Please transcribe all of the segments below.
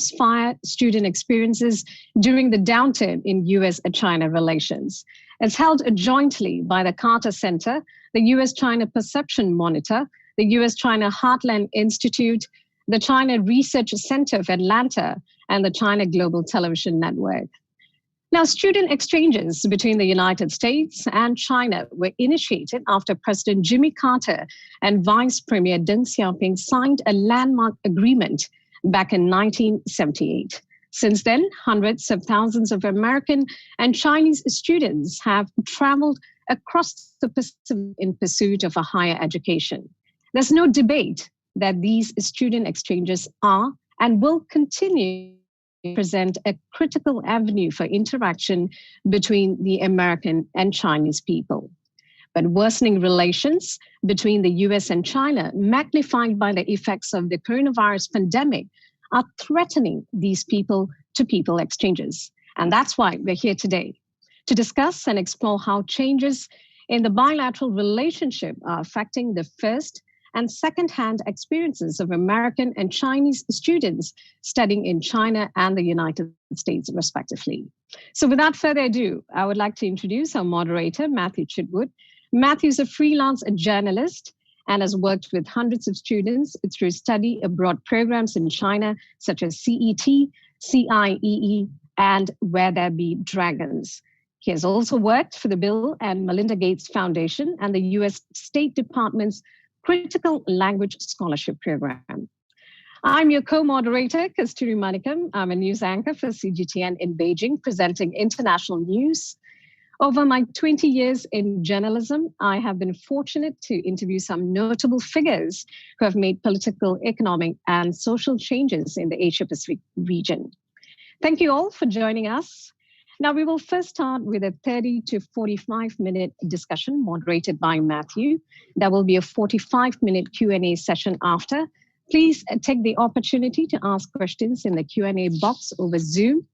Crossfire student experiences during the downturn in US China relations. It's held jointly by the Carter Center, the US China Perception Monitor, the US China Heartland Institute, the China Research Center of Atlanta, and the China Global Television Network. Now, student exchanges between the United States and China were initiated after President Jimmy Carter and Vice Premier Deng Xiaoping signed a landmark agreement back in 1978. Since then, hundreds of thousands of American and Chinese students have traveled across the Pacific in pursuit of a higher education. There's no debate that these student exchanges are and will continue to present a critical avenue for interaction between the American and Chinese people. But worsening relations between the US and China, magnified by the effects of the coronavirus pandemic, are threatening these people-to-people exchanges. And that's why we're here today, to discuss and explore how changes in the bilateral relationship are affecting the first and second-hand experiences of American and Chinese students studying in China and the United States, respectively. So without further ado, I would like to introduce our moderator, Matthew Chitwood. Matthew is a freelance journalist and has worked with hundreds of students through study abroad programs in China, such as CET, CIEE, and Where There Be Dragons. He has also worked for the Bill and Melinda Gates Foundation and the US State Department's Critical Language Scholarship Program. I'm your co-moderator, Kasturi Manikam. I'm a news anchor for CGTN in Beijing, presenting international news. Over my 20 years in journalism, I have been fortunate to interview some notable figures who have made political, economic, and social changes in the Asia-Pacific region. Thank you all for joining us. Now, we will first start with a 30 to 45-minute discussion moderated by Matthew. There will be a 45-minute Q&A session after. Please take the opportunity to ask questions in the Q&A box over Zoom.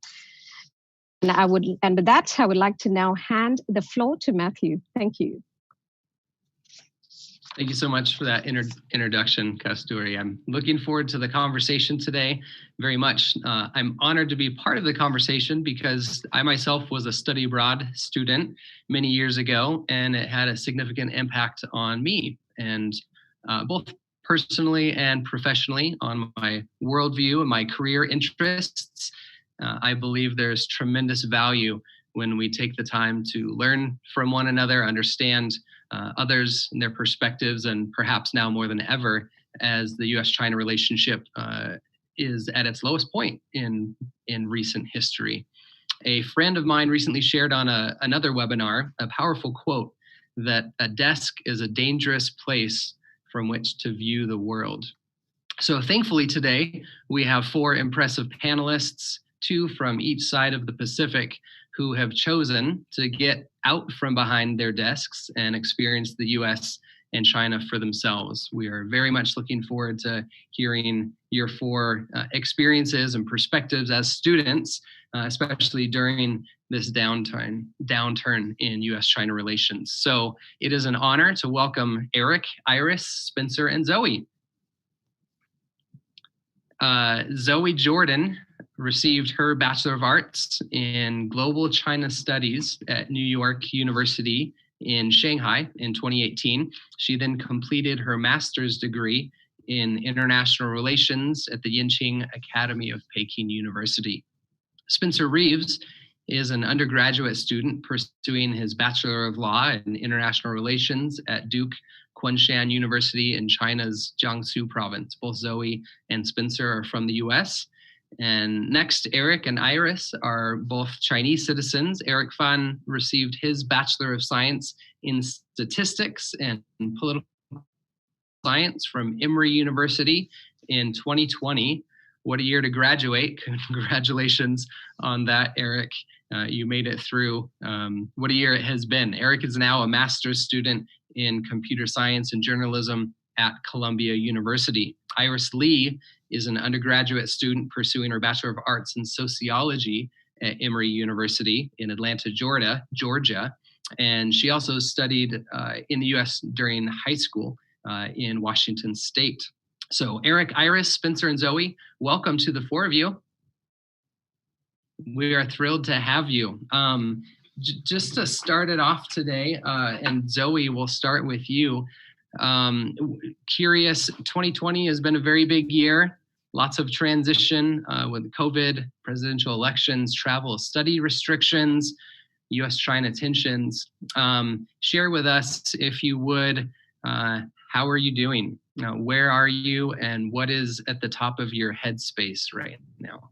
And with that, I would like to now hand the floor to Matthew. Thank you. Thank you so much for that introduction, Kasturi. I'm looking forward to the conversation today very much. I'm honored to be part of the conversation because I myself was a study abroad student many years ago, and it had a significant impact on me, and both personally and professionally, on my worldview and my career interests. I believe there's tremendous value when we take the time to learn from one another, understand others and their perspectives, and perhaps now more than ever, as the US-China relationship is at its lowest point in recent history. A friend of mine recently shared on another webinar a powerful quote that a desk is a dangerous place from which to view the world. So thankfully today, we have four impressive panelists, two from each side of the Pacific, who have chosen to get out from behind their desks and experience the US and China for themselves. We are very much looking forward to hearing your four experiences and perspectives as students, especially during this downturn in US-China relations. So it is an honor to welcome Eric, Iris, Spencer, and Zoe. Zoe Jordan received her Bachelor of Arts in Global China Studies at New York University in Shanghai in 2018. She then completed her master's degree in International Relations at the Yinqing Academy of Peking University. Spencer Reeves is an undergraduate student pursuing his Bachelor of Law in International Relations at Duke Kunshan University in China's Jiangsu province. Both Zoe and Spencer are from the US. And next, Eric and Iris are both Chinese citizens. Eric Fan received his Bachelor of Science in Statistics and Political Science from Emory University in 2020. What a year to graduate. Congratulations on that, Eric. You made it through. What a year it has been. Eric is now a master's student in computer science and journalism at Columbia University. Iris Lee is an undergraduate student pursuing her Bachelor of Arts in Sociology at Emory University in Atlanta, Georgia. And she also studied in the US during high school in Washington State. So Eric, Iris, Spencer, and Zoe, welcome to the four of you. We are thrilled to have you. Just to start it off today, and Zoe, we'll start with you. Curious, 2020 has been a very big year. Lots of transition with COVID, presidential elections, travel study restrictions, U.S. China tensions. Share with us, if you would, how are you doing? Where are you, and what is at the top of your headspace right now?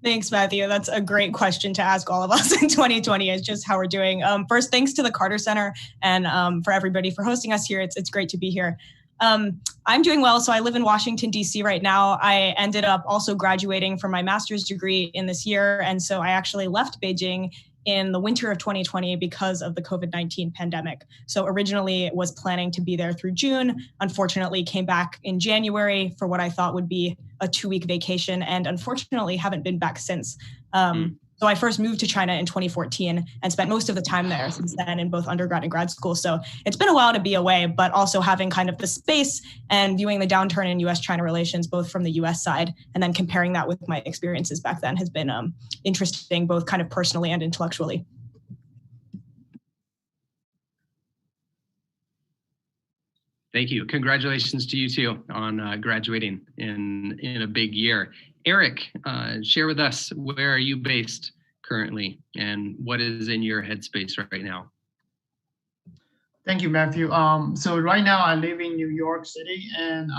Thanks, Matthew. That's a great question to ask all of us in 2020, is just how we're doing. First, thanks to the Carter Center and for everybody for hosting us here. It's great to be here. I'm doing well. So I live in Washington, D.C. right now. I ended up also graduating from my master's degree in this year. And so I actually left Beijing in the winter of 2020 because of the COVID-19 pandemic. So originally was planning to be there through June, unfortunately came back in January for what I thought would be a 2-week vacation, and unfortunately haven't been back since. So I first moved to China in 2014 and spent most of the time there since then in both undergrad and grad school. So it's been a while to be away, but also having kind of the space and viewing the downturn in U.S. China relations, both from the U.S. side, and then comparing that with my experiences back then has been interesting, both kind of personally and intellectually. Thank you. Congratulations to you too on graduating in a big year. Eric, share with us, where are you based currently and what is in your headspace right now? Thank you, Matthew. So right now I live in New York City, and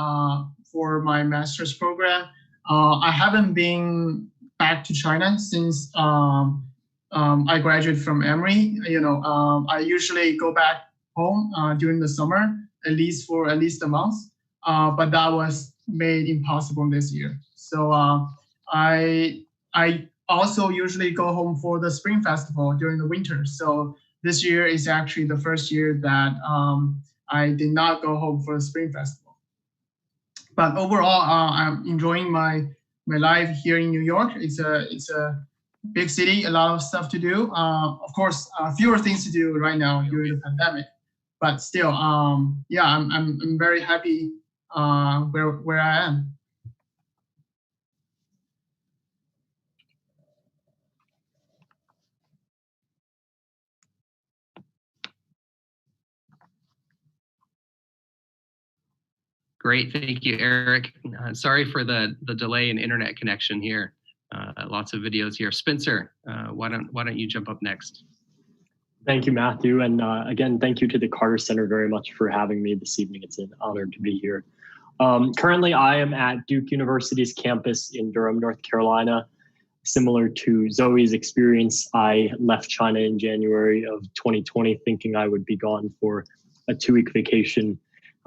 for my master's program, I haven't been back to China since I graduated from Emory. I usually go back home during the summer, at least a month, but that was made impossible this year. So I also usually go home for the Spring Festival during the winter. So this year is actually the first year that I did not go home for the Spring Festival. But overall, I'm enjoying my life here in New York. It's a big city, a lot of stuff to do. Of course, fewer things to do right now during the pandemic. But still, yeah, I'm very happy where I am. Great, thank you, Eric. Sorry for the delay in internet connection here. Lots of videos here. Spencer, why don't you jump up next? Thank you, Matthew. And again, thank you to the Carter Center very much for having me this evening. It's an honor to be here. Currently, I am at Duke University's campus in Durham, North Carolina. Similar to Zoe's experience, I left China in January of 2020, thinking I would be gone for a 2-week vacation.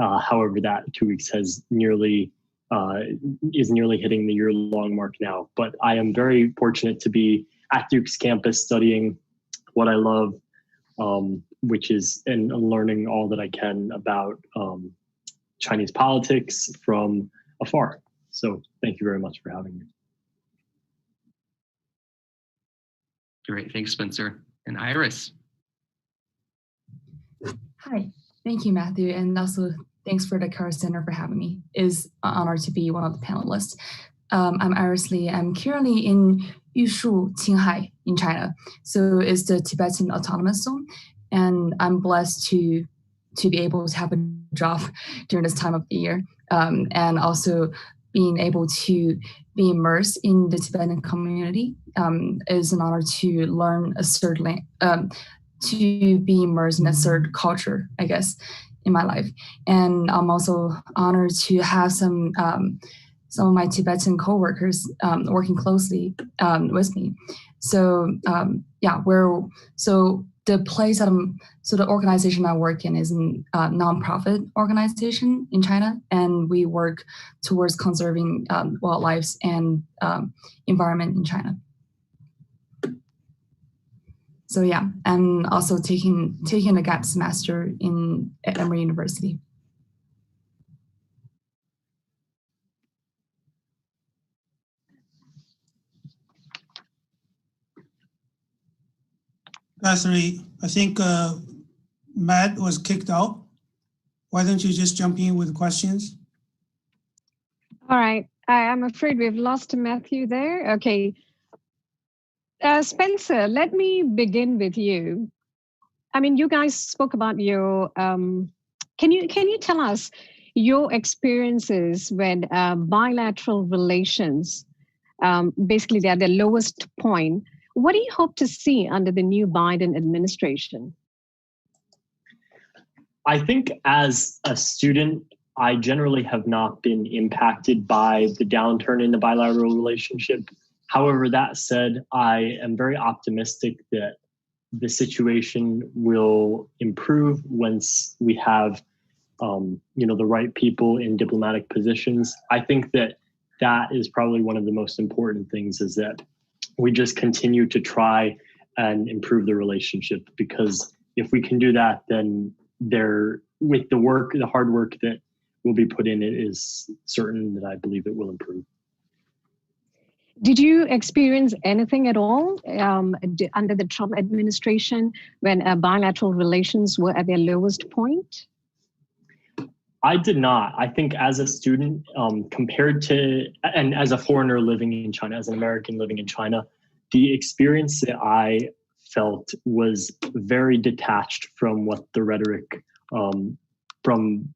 However, that 2 weeks is nearly hitting the year-long mark now. But I am very fortunate to be at Duke's campus studying what I love, which is and learning all that I can about Chinese politics from afar. So thank you very much for having me. Great, thanks, Spencer. And Iris. Hi, thank you, Matthew, and also thanks for the Carter Center for having me. It's an honor to be one of the panelists. I'm Iris Lee. I'm currently in Yushu, Qinghai in China. So it's the Tibetan Autonomous Zone, and I'm blessed to be able to have a job during this time of the year, and also being able to be immersed in the Tibetan community is an honor to learn a certain to be immersed in a certain culture, I guess, in my life. And I'm also honored to have some of my Tibetan co-workers working closely with me. So the organization I work in is a nonprofit organization in China, and we work towards conserving wildlife and environment in China. So yeah, I'm also taking a gap semester at Emory University. Lastly, I think Matt was kicked out. Why don't you just jump in with questions? All right. I'm afraid we've lost Matthew there. Okay. Spencer, let me begin with you. I mean, you guys spoke about your. Can you tell us your experiences when bilateral relations, basically they're at the lowest point? What do you hope to see under the new Biden administration? I think as a student, I generally have not been impacted by the downturn in the bilateral relationship. However, that said, I am very optimistic that the situation will improve once we have, the right people in diplomatic positions. I think that is probably one of the most important things, is that we just continue to try and improve the relationship, because if we can do that, then with the hard work that will be put in, it is certain that I believe it will improve. Did you experience anything at all under the Trump administration when bilateral relations were at their lowest point? I did not. I think as a student, compared to, and as a foreigner living in China, as an American living in China, the experience that I felt was very detached from what the rhetoric from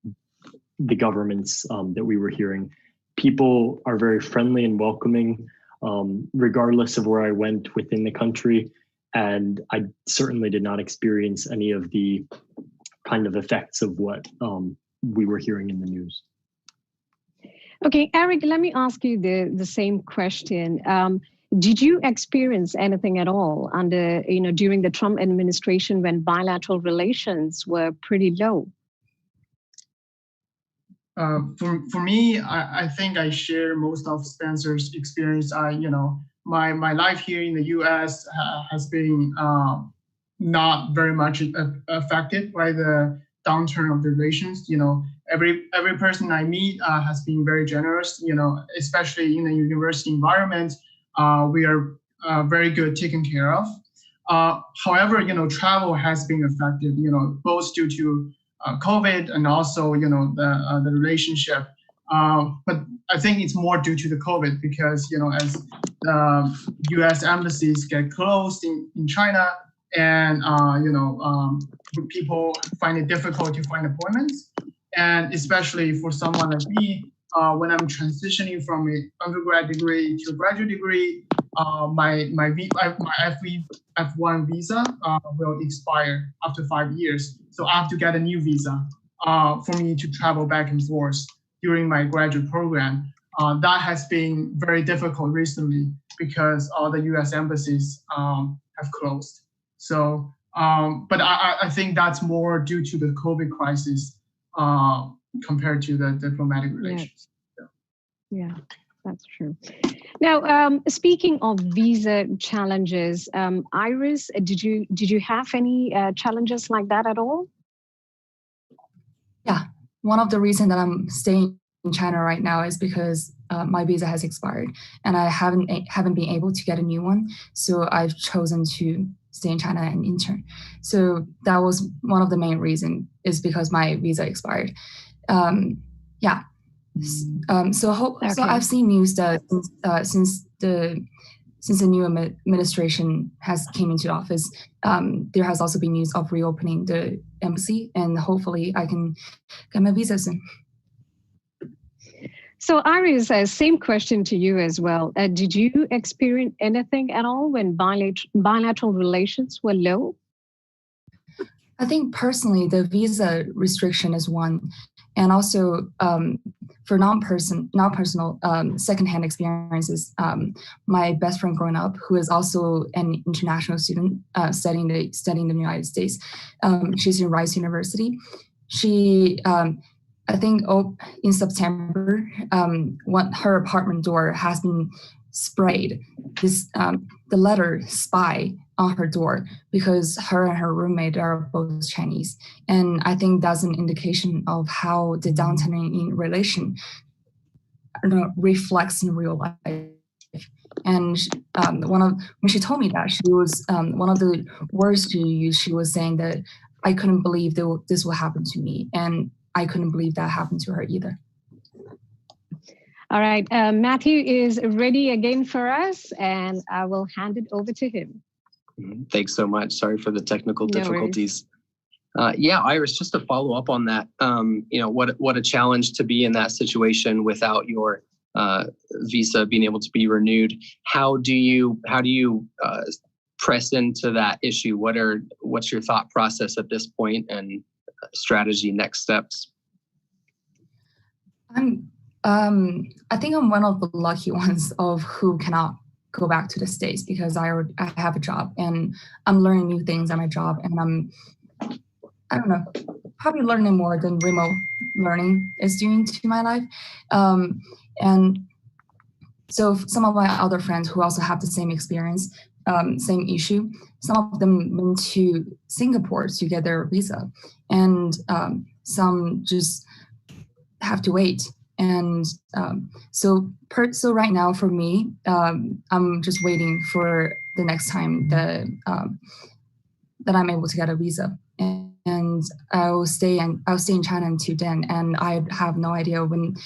the governments that we were hearing. People are very friendly and welcoming, regardless of where I went within the country. And I certainly did not experience any of the kind of effects of what we were hearing in the news. Okay, Eric, let me ask you the same question. Did you experience anything at all during the Trump administration when bilateral relations were pretty low? For me, I think I share most of Spencer's experience. My life here in the U.S. has been not very much affected by the downturn of the relations. Every person I meet has been very generous. Especially in the university environment, we are very good taken care of. However, travel has been affected. Both due to COVID and also the relationship. But I think it's more due to the COVID, because as U.S. embassies get closed in China, and people find it difficult to find appointments, and especially for someone like me, when I'm transitioning from an undergrad degree to a graduate degree, my F1 visa will expire after 5 years. So I have to get a new visa for me to travel back and forth during my graduate program. That has been very difficult recently because all the U.S. embassies have closed. So, but I think that's more due to the COVID crisis compared to the diplomatic relations. Yeah, that's true. Now, speaking of visa challenges, Iris, did you have any challenges like that at all? Yeah, one of the reasons that I'm staying in China right now is because my visa has expired and I haven't been able to get a new one. So I've chosen to stay in China and intern. So that was one of the main reasons, is because my visa expired. Yeah. So I've seen news that since the new administration has came into office, there has also been news of reopening the embassy, and hopefully I can get my visa soon. So Iris, same question to you as well. Did you experience anything at all when bilateral relations were low? I think personally, the visa restriction is one. And also for non-personal secondhand experiences, my best friend growing up, who is also an international student studying in the United States, she's in Rice University. She, I think in September, her apartment door has been sprayed. The letter "spy" on her door, because her and her roommate are both Chinese. And I think that's an indication of how the downturn in relation reflects in real life. And when she told me that, she was one of the words she used, she was saying that I couldn't believe this will happen to me. And I couldn't believe that happened to her either. All right, Matthew is ready again for us, and I will hand it over to him. Thanks so much. Sorry for the technical difficulties. Yeah, Iris, just to follow up on that, what a challenge to be in that situation without your visa being able to be renewed. How do you press into that issue? What's your thought process at this point and strategy, next steps? I think I'm one of the lucky ones of who cannot go back to the States because I have a job and I'm learning new things at my job, and I don't know, probably learning more than remote learning is doing to my life. And so some of my other friends who also have the same experience, same issue, some of them went to Singapore to get their visa, and some just have to wait. And so right now for me, I'm just waiting for the next time that I'm able to get a visa, and I'll stay in China until then. And I have no idea when,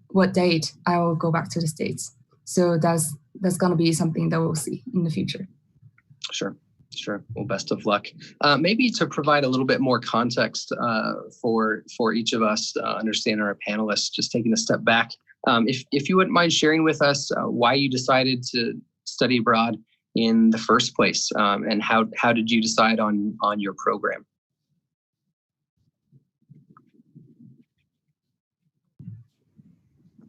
what date I will go back to the States. So that's going to be something that we'll see in the future. Sure. Well, best of luck. Maybe to provide a little bit more context for each of us to understand our panelists, just taking a step back, if you wouldn't mind sharing with us why you decided to study abroad in the first place, and how did you decide on your program?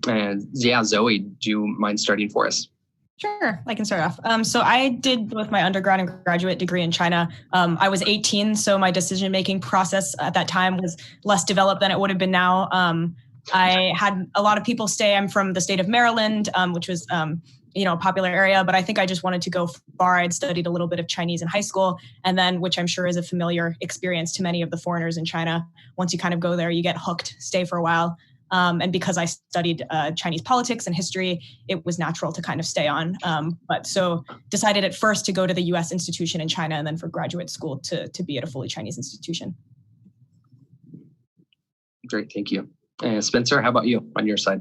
And yeah, Zoe, do you mind starting for us? Sure, I can start off. So I did both my undergrad and graduate degree in China. I was 18, so my decision-making process at that time was less developed than it would have been now. I had a lot of people stay. I'm from the state of Maryland, which was a popular area, but I think I just wanted to go far. I'd studied a little bit of Chinese in high school, and then, which I'm sure is a familiar experience to many of the foreigners in China, once you kind of go there, you get hooked, stay for a while. And because I studied Chinese politics and history, it was natural to kind of stay on. But so decided at first to go to the US institution in China, and then for graduate school to be at a fully Chinese institution. Great, thank you. Spencer, how about you on your side?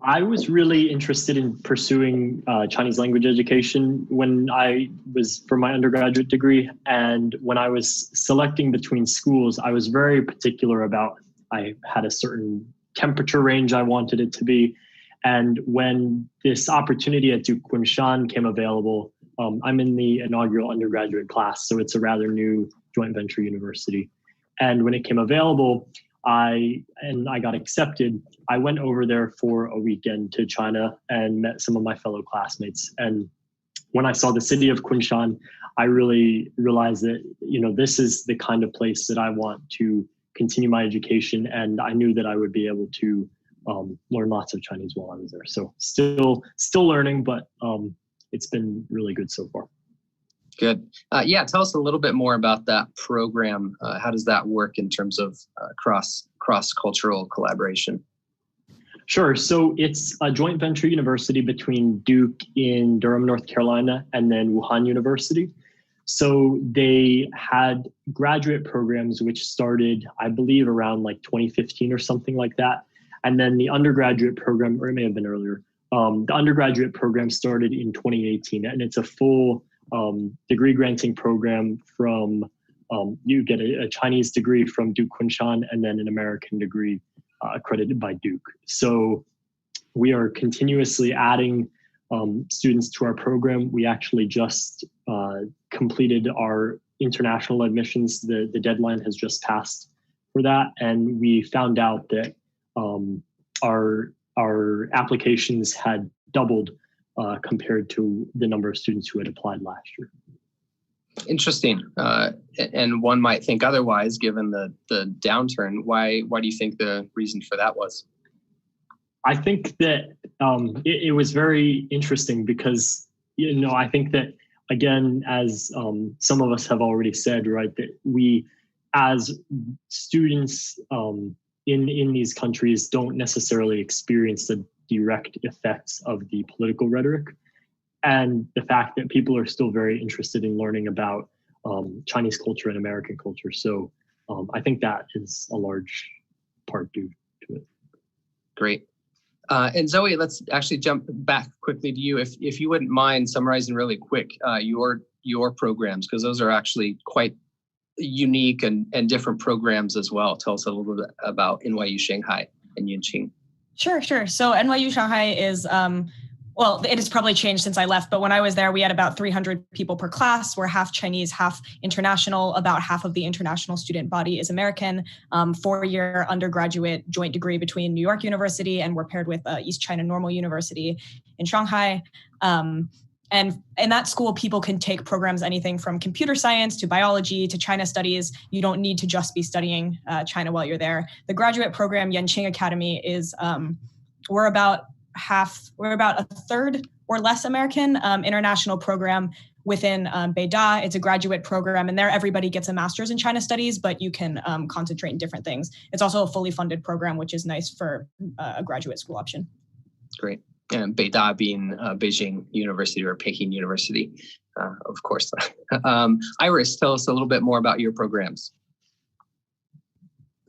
I was really interested in pursuing Chinese language education when I was for my undergraduate degree. And when I was selecting between schools, I was very particular about, I had a certain temperature range I wanted it to be. And when this opportunity at Duke Kunshan came available, I'm in the inaugural undergraduate class, so it's a rather new joint venture university. And when it came available, I got accepted. I went over there for a weekend to China and met some of my fellow classmates. And when I saw the city of Kunshan, I really realized that, this is the kind of place that I want to continue my education, and I knew that I would be able to learn lots of Chinese while I was there. So still learning, but it's been really good so far. Good. Yeah, tell us a little bit more about that program. How does that work in terms of cross-cultural collaboration? Sure. So it's a joint venture university between Duke in Durham, North Carolina, and then Wuhan University. So they had graduate programs which started, I believe, around like 2015 or something like that. And then the undergraduate program, or it may have been earlier, the undergraduate program started in 2018. And it's a full degree granting program from, you get a Chinese degree from Duke Kunshan and then an American degree accredited by Duke. So we are continuously adding students to our program. We actually just completed our international admissions. The deadline has just passed for that. And we found out that our applications had doubled compared to the number of students who had applied last year. Interesting. And one might think otherwise, given the downturn. Why do you think the reason for that was? I think that it was very interesting because, I think that, again, as some of us have already said, right, that we as students in these countries don't necessarily experience the direct effects of the political rhetoric. And the fact that people are still very interested in learning about Chinese culture and American culture. So I think that is a large part due to it. Great. And Zoe, let's actually jump back quickly to you. If you wouldn't mind summarizing really quick your programs, because those are actually quite unique and different programs as well. Tell us a little bit about NYU Shanghai and Yinqing. Sure. So NYU Shanghai is, well, it has probably changed since I left, but when I was there, we had about 300 people per class. We're half Chinese, half international. About half of the international student body is American. 4-year undergraduate joint degree between New York University, and we're paired with East China Normal University in Shanghai. And in that school, people can take programs anything from computer science to biology to China studies. You don't need to just be studying China while you're there. The graduate program, Yanqing Academy, is we're about a third or less American international program within Beida. It's a graduate program, and there everybody gets a master's in China studies, but you can concentrate in different things. It's also a fully funded program, which is nice for a graduate school option. Great. And Beida being Beijing University or Peking University, of course. Iris, tell us a little bit more about your programs.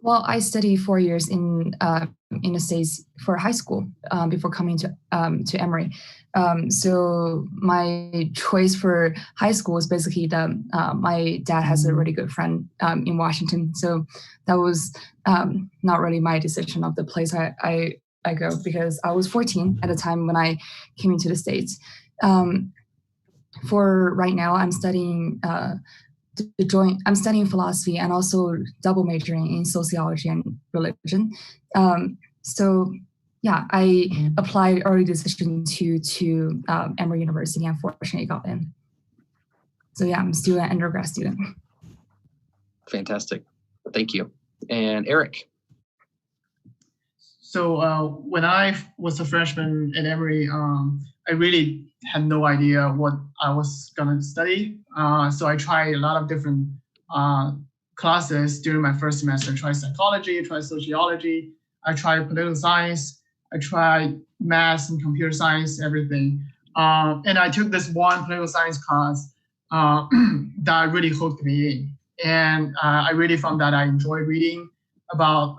Well, I studied 4 years in the States for high school before coming to Emory. So my choice for high school was basically my dad has a really good friend in Washington. So that was not really my decision of the place I go, because I was 14 at the time when I came into the States. For right now, I'm studying I'm studying philosophy and also double majoring in sociology and religion. So yeah, I applied early decision to Emory University and fortunately got in. So yeah, I'm still an undergrad student. Fantastic. Thank you. And Eric. So when I was a freshman at Emory, I really had no idea what I was going to study. So I tried a lot of different classes during my first semester. I tried psychology, I tried sociology, I tried political science, I tried math and computer science, everything. And I took this one political science class that really hooked me in. And I really found that I enjoy reading about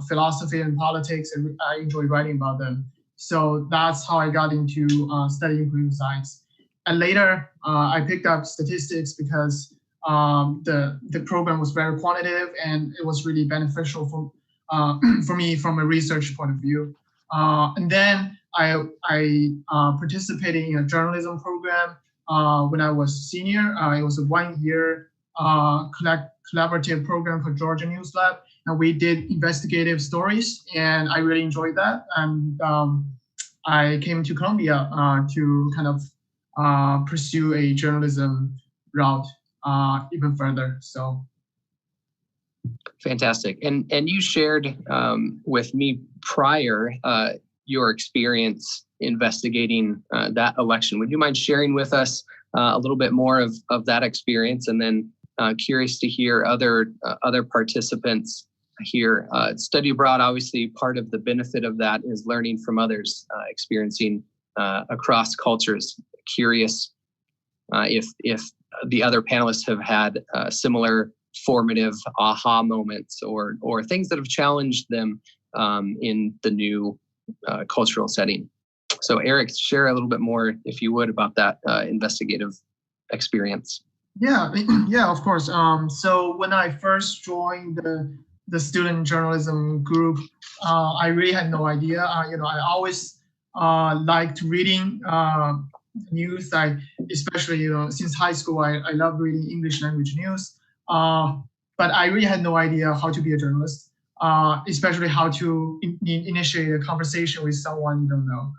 philosophy and politics, and I enjoy writing about them. So that's how I got into studying political science. And later, I picked up statistics because the program was very quantitative and it was really beneficial for me from a research point of view. And then I participated in a journalism program when I was senior. It was a 1-year collaborative program for Georgia News Lab. And we did investigative stories, and I really enjoyed that. And I came to Columbia to kind of pursue a journalism route even further. So, fantastic. And you shared with me prior your experience investigating that election. Would you mind sharing with us a little bit more of that experience, and then curious to hear other participants here. Study abroad, obviously, part of the benefit of that is learning from others, experiencing across cultures. Curious if the other panelists have had similar formative aha moments or things that have challenged them in the new cultural setting. So Eric, share a little bit more, if you would, about that investigative experience. Yeah, of course. So when I first joined the student journalism group, I really had no idea. I always liked reading news. Especially since high school, I love reading English language news. But I really had no idea how to be a journalist, especially how to initiate a conversation with someone you don't know.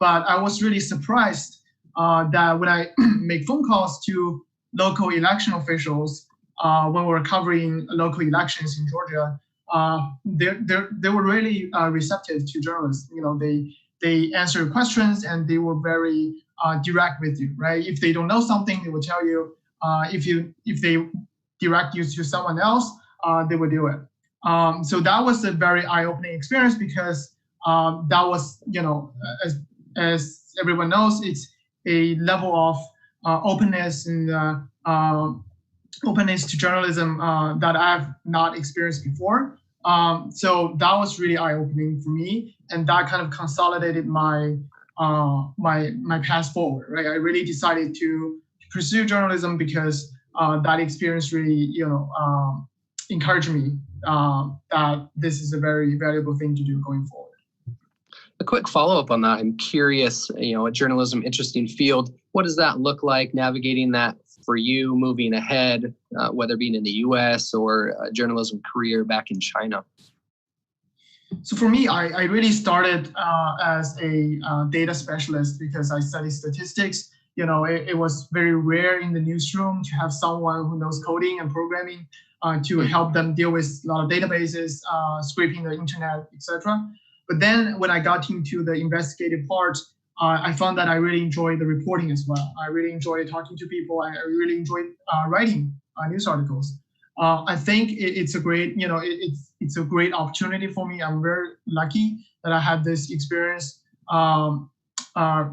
But I was really surprised that when I make phone calls to local election officials, when we were covering local elections in Georgia, they were really receptive to journalists. They answered questions and they were very direct with you, right? If they don't know something, they will tell you. If they direct you to someone else, they will do it. So that was a very eye-opening experience because that was, as everyone knows, it's a level of openness and openness to journalism that I've not experienced before. So that was really eye-opening for me, and that kind of consolidated my my path forward. Right, I really decided to pursue journalism because that experience really, encouraged me that this is a very valuable thing to do going forward. A quick follow-up on that. I'm curious, a journalism, interesting field. What does that look like, navigating that for you, moving ahead, whether being in the US or a journalism career back in China? So for me, I really started as a data specialist because I studied statistics. It was very rare in the newsroom to have someone who knows coding and programming to help them deal with a lot of databases, scraping the internet, etc. But then when I got into the investigative part, I found that I really enjoyed the reporting as well. I really enjoyed talking to people. I really enjoyed writing news articles. I think it's a great, it's a great opportunity for me. I'm very lucky that I had this experience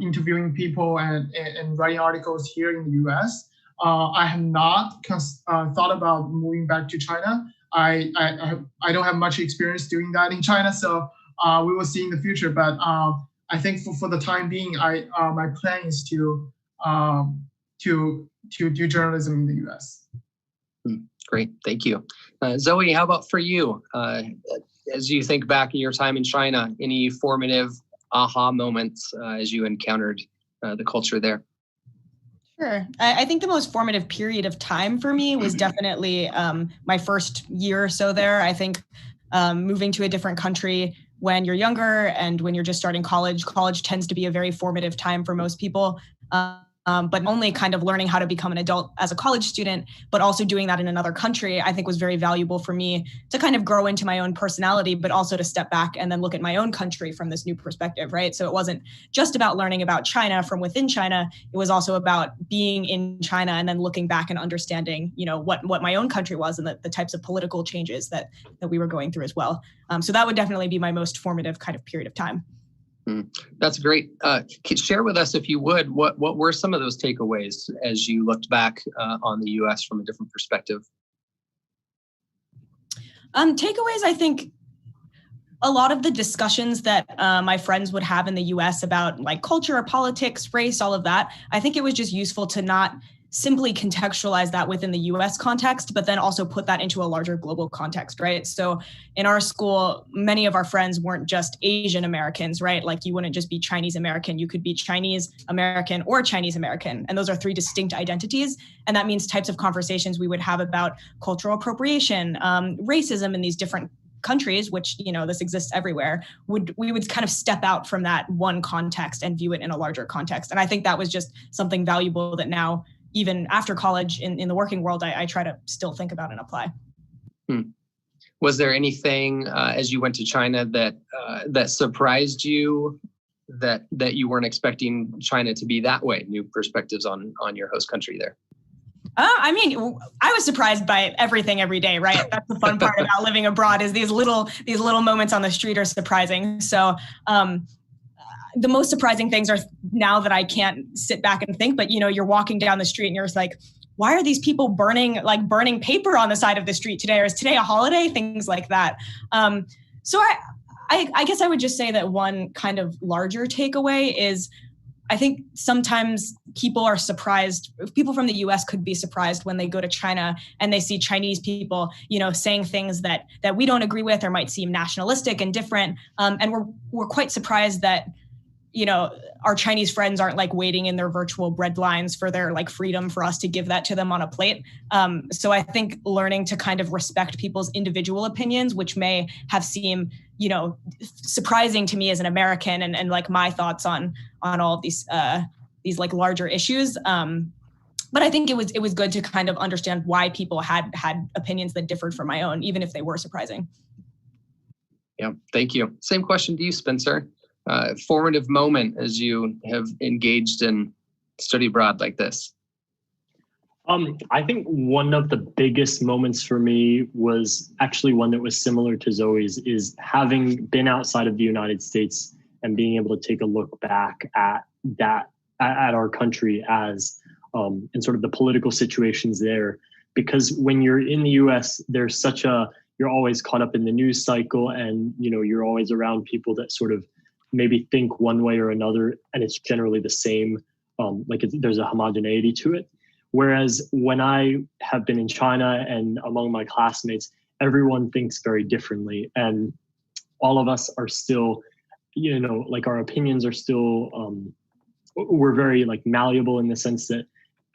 interviewing people and writing articles here in the US. I have not thought about moving back to China. I don't have much experience doing that in China, so we will see in the future. But I think for the time being, my plan is to do journalism in the US. Great, thank you. Zoe, how about for you? As you think back in your time in China, any formative aha moments as you encountered the culture there? Sure. I think the most formative period of time for me was definitely my first year or so there. I think moving to a different country when you're younger and when you're just starting college tends to be a very formative time for most people. But only kind of learning how to become an adult as a college student, but also doing that in another country, I think was very valuable for me to kind of grow into my own personality, but also to step back and then look at my own country from this new perspective, right? So it wasn't just about learning about China from within China. It was also about being in China and then looking back and understanding, what my own country was and the types of political changes that we were going through as well. So that would definitely be my most formative kind of period of time. That's great. Share with us, if you would, what were some of those takeaways as you looked back on the U.S. from a different perspective? Takeaways, I think a lot of the discussions that my friends would have in the U.S. about like culture or politics, race, all of that, I think it was just useful to not simply contextualize that within the US context, but then also put that into a larger global context, right? So in our school, many of our friends weren't just Asian Americans, right? Like you wouldn't just be Chinese American, you could be Chinese American or Chinese American. And those are three distinct identities. And that means types of conversations we would have about cultural appropriation, racism in these different countries, which, this exists everywhere, we would kind of step out from that one context and view it in a larger context. And I think that was just something valuable that now, even after college in the working world, I try to still think about and apply. Was there anything as you went to China that surprised you that you weren't expecting China to be that way? New perspectives on your host country there? I was surprised by everything every day, right? That's the fun part about living abroad is these little moments on the street are surprising. So the most surprising things are now that I can't sit back and think, but you're walking down the street and you're just like, why are these people burning paper on the side of the street today? Or is today a holiday? Things like that. So I guess I would just say that one kind of larger takeaway is I think sometimes people are surprised. People from the US could be surprised when they go to China and they see Chinese people, saying things that we don't agree with or might seem nationalistic and different. And we're quite surprised that our Chinese friends aren't waiting in their virtual bread lines for their freedom for us to give that to them on a plate. So I think learning to kind of respect people's individual opinions, which may have seemed, surprising to me as an American and my thoughts on all of these larger issues. But I think it was good to kind of understand why people had opinions that differed from my own, even if they were surprising. Yeah, thank you. Same question to you, Spencer. Formative moment as you have engaged in study abroad like this? I think one of the biggest moments for me was actually one that was similar to Zoe's, is having been outside of the United States and being able to take a look back at our country as and sort of the political situations there. Because when you're in the US, there's such a you're always caught up in the news cycle, and you're always around people that sort of maybe think one way or another, and it's generally the same. There's a homogeneity to it. Whereas when I have been in China and among my classmates, everyone thinks very differently, and all of us are still, our opinions are still, we're very malleable in the sense that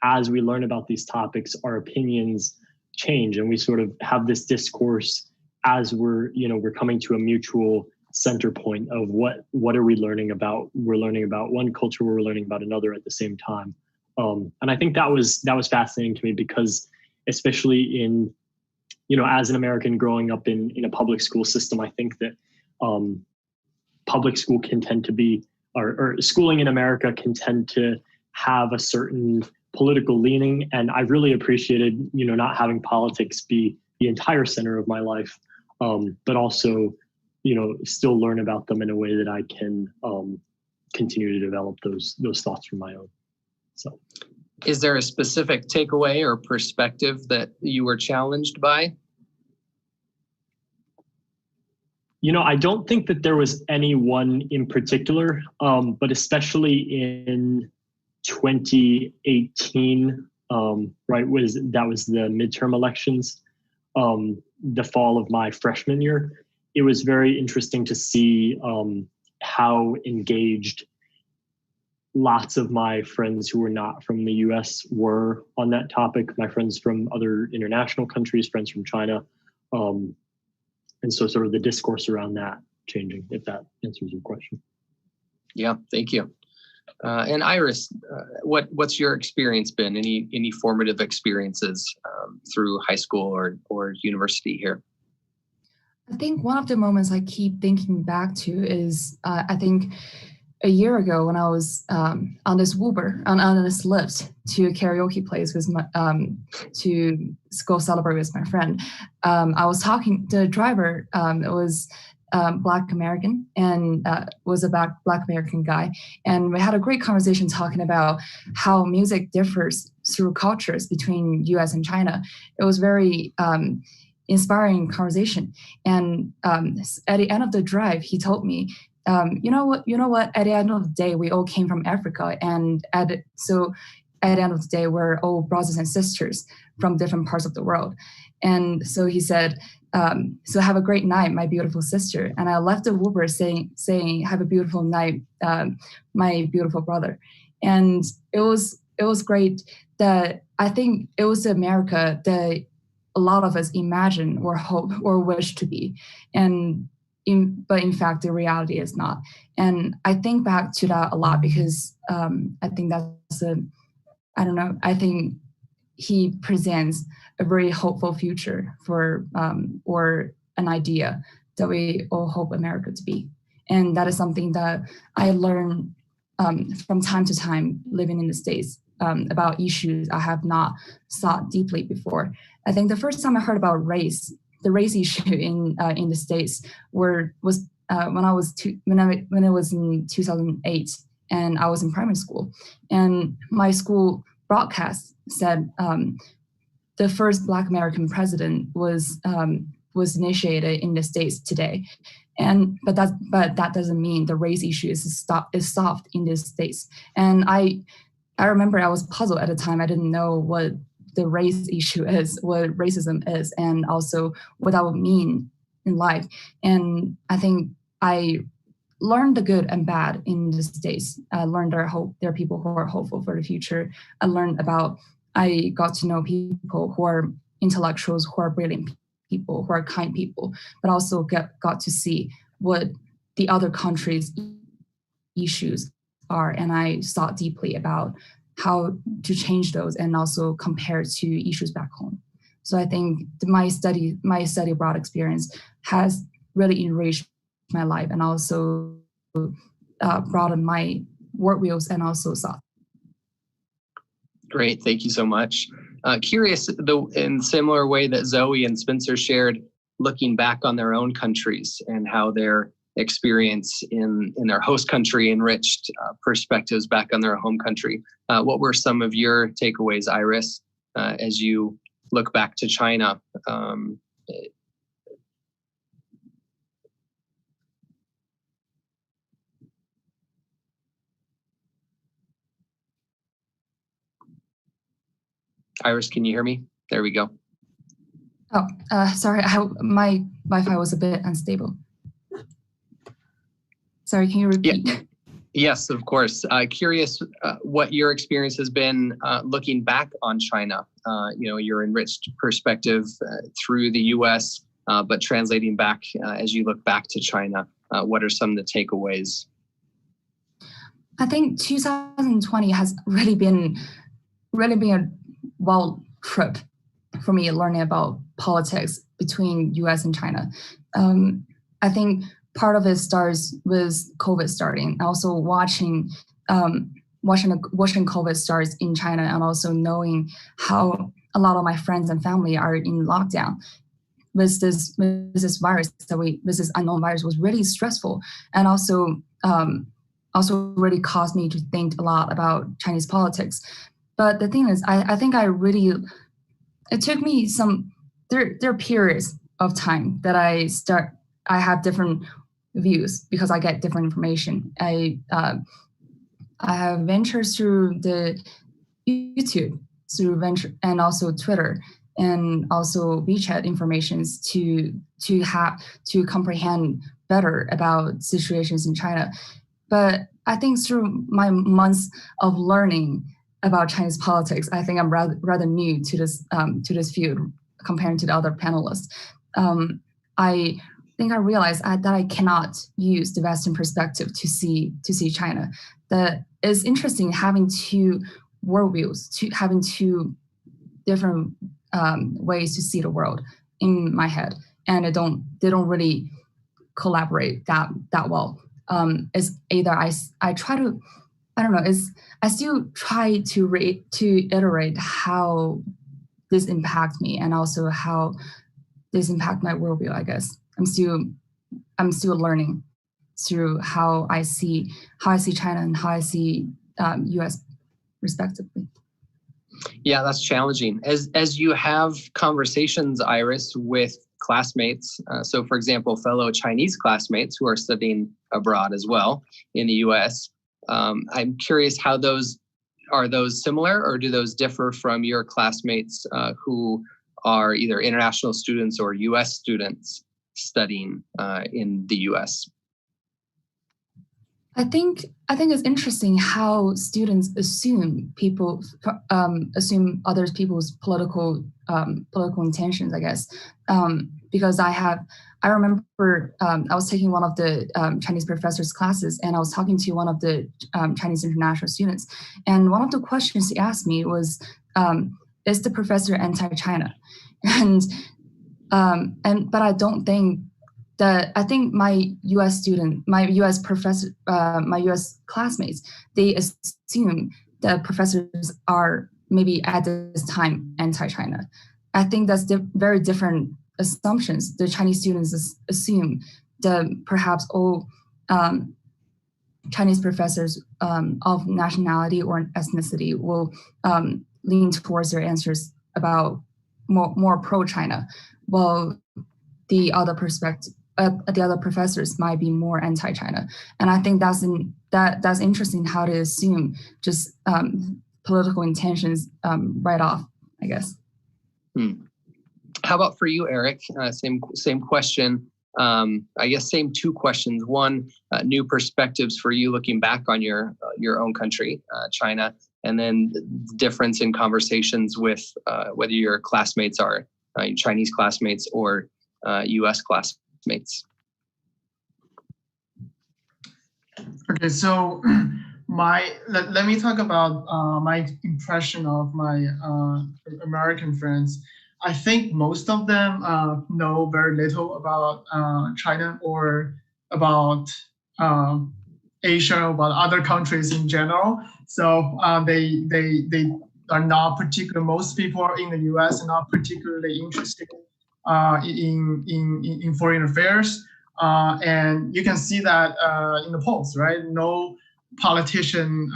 as we learn about these topics, our opinions change, and we sort of have this discourse as we're coming to a mutual center point of what are we learning about. We're learning about one culture, we're learning about another at the same time. And I think that was fascinating to me, because especially in, as an American growing up in a public school system, I think that public school can tend to be, or schooling in America can tend to have a certain political leaning. And I really appreciated, not having politics be the entire center of my life, but also, still learn about them in a way that I can continue to develop those thoughts from my own. So, is there a specific takeaway or perspective that you were challenged by? I don't think that there was any one in particular, but especially in 2018, that was the midterm elections, the fall of my freshman year. It was very interesting to see how engaged lots of my friends who were not from the US were on that topic. My friends from other international countries, friends from China. And so sort of the discourse around that changing, if that answers your question. Yeah, thank you. And Iris, what's your experience been? Any formative experiences through high school or university here? I think one of the moments I keep thinking back to is, I think a year ago when I was on this Uber, on this Lyft to a karaoke place with to go celebrate with my friend. I was talking, the driver was Black American and was a Black American guy. And we had a great conversation talking about how music differs through cultures between US and China. It was very inspiring conversation. And at the end of the drive, he told me, you know what? At the end of the day, we all came from Africa, and at the end of the day, we're all brothers and sisters from different parts of the world. And so he said, "So have a great night, my beautiful sister." And I left the Uber saying, "Have a beautiful night, my beautiful brother." And it was great that I think it was America that a lot of us imagine or hope or wish to be, but in fact, the reality is not. And I think back to that a lot because I think that's I think he presents a very hopeful future for, or an idea that we all hope America to be. And that is something that I learn from time to time living in the States about issues I have not thought deeply before. I think the first time I heard about race, the race issue in the States was when I was in 2008, and I was in primary school, and my school broadcast said the first Black American president was initiated in the States today, but that doesn't mean the race issue is solved in the States. And I remember I was puzzled at the time. I didn't know what the race issue is, what racism is, and also what that would mean in life. And I think I learned the good and bad in the States. I learned there are people who are hopeful for the future. I got to know people who are intellectuals, who are brilliant people, who are kind people, but also got to see what the other countries' issues are. And I thought deeply about how to change those and also compare to issues back home. So I think my study abroad experience has really enriched my life and also broadened my work wheels and also thought. Great, thank you so much. Curious, in similar way that Zoe and Spencer shared, looking back on their own countries and how their experience in their host country enriched perspectives back on their home country. What were some of your takeaways, Iris, as you look back to China? Iris, can you hear me? There we go. Oh, sorry, my Wi-Fi was a bit unstable. Sorry, can you repeat? Yeah. Yes, of course. Curious what your experience has been looking back on China. Your enriched perspective through the U.S., but translating back as you look back to China. What are some of the takeaways? I think 2020 has really been a wild trip for me, learning about politics between U.S. and China. I think part of it starts with COVID starting. Also watching COVID starts in China, and also knowing how a lot of my friends and family are in lockdown with this virus this unknown virus was really stressful, and also really caused me to think a lot about Chinese politics. But the thing is, I think it took me there are periods of time that I have different views because I get different information. I have ventured through the YouTube, and also Twitter, and also WeChat informations to comprehend better about situations in China. But I think through my months of learning about Chinese politics, I think I'm rather new to this field compared to the other panelists. I think I realized that I cannot use the Western perspective to see China. That is interesting, having two worldviews, having two different ways to see the world in my head, and they don't really collaborate that well. It's either I try to, I don't know, I still try to iterate how this impacts me, and also how this impacts my worldview. I guess I'm still learning through how I see China and how I see U.S. respectively. Yeah, that's challenging. As you have conversations, Iris, with classmates, so for example, fellow Chinese classmates who are studying abroad as well in the U.S., I'm curious how those similar, or do those differ from your classmates who are either international students or U.S. students studying in the U.S.? I think it's interesting how students assume other people's political intentions, I guess, because I remember I was taking one of the Chinese professor's classes, and I was talking to one of the Chinese international students, and one of the questions he asked me was, "Is the professor anti-China?" But I don't think that. I think my U.S. professor, my U.S. classmates, they assume that professors are maybe at this time anti-China. I think that's very different assumptions. The Chinese students assume that perhaps all Chinese professors of nationality or ethnicity will lean towards their answers about more pro-China, while the other professors might be more anti-China. And I think that's interesting how to assume just political intentions right off, I guess. How about for you, Eric? Same question. I guess same two questions. One, new perspectives for you looking back on your own country, China, and then the difference in conversations with whether your classmates are Chinese classmates or U.S. classmates. Okay, so let me talk about my impression of my American friends. I think most of them know very little about China or about Asia, or about other countries in general. So they are not most people in the U.S. are not particularly interested in foreign affairs. And you can see that in the polls, right? No politician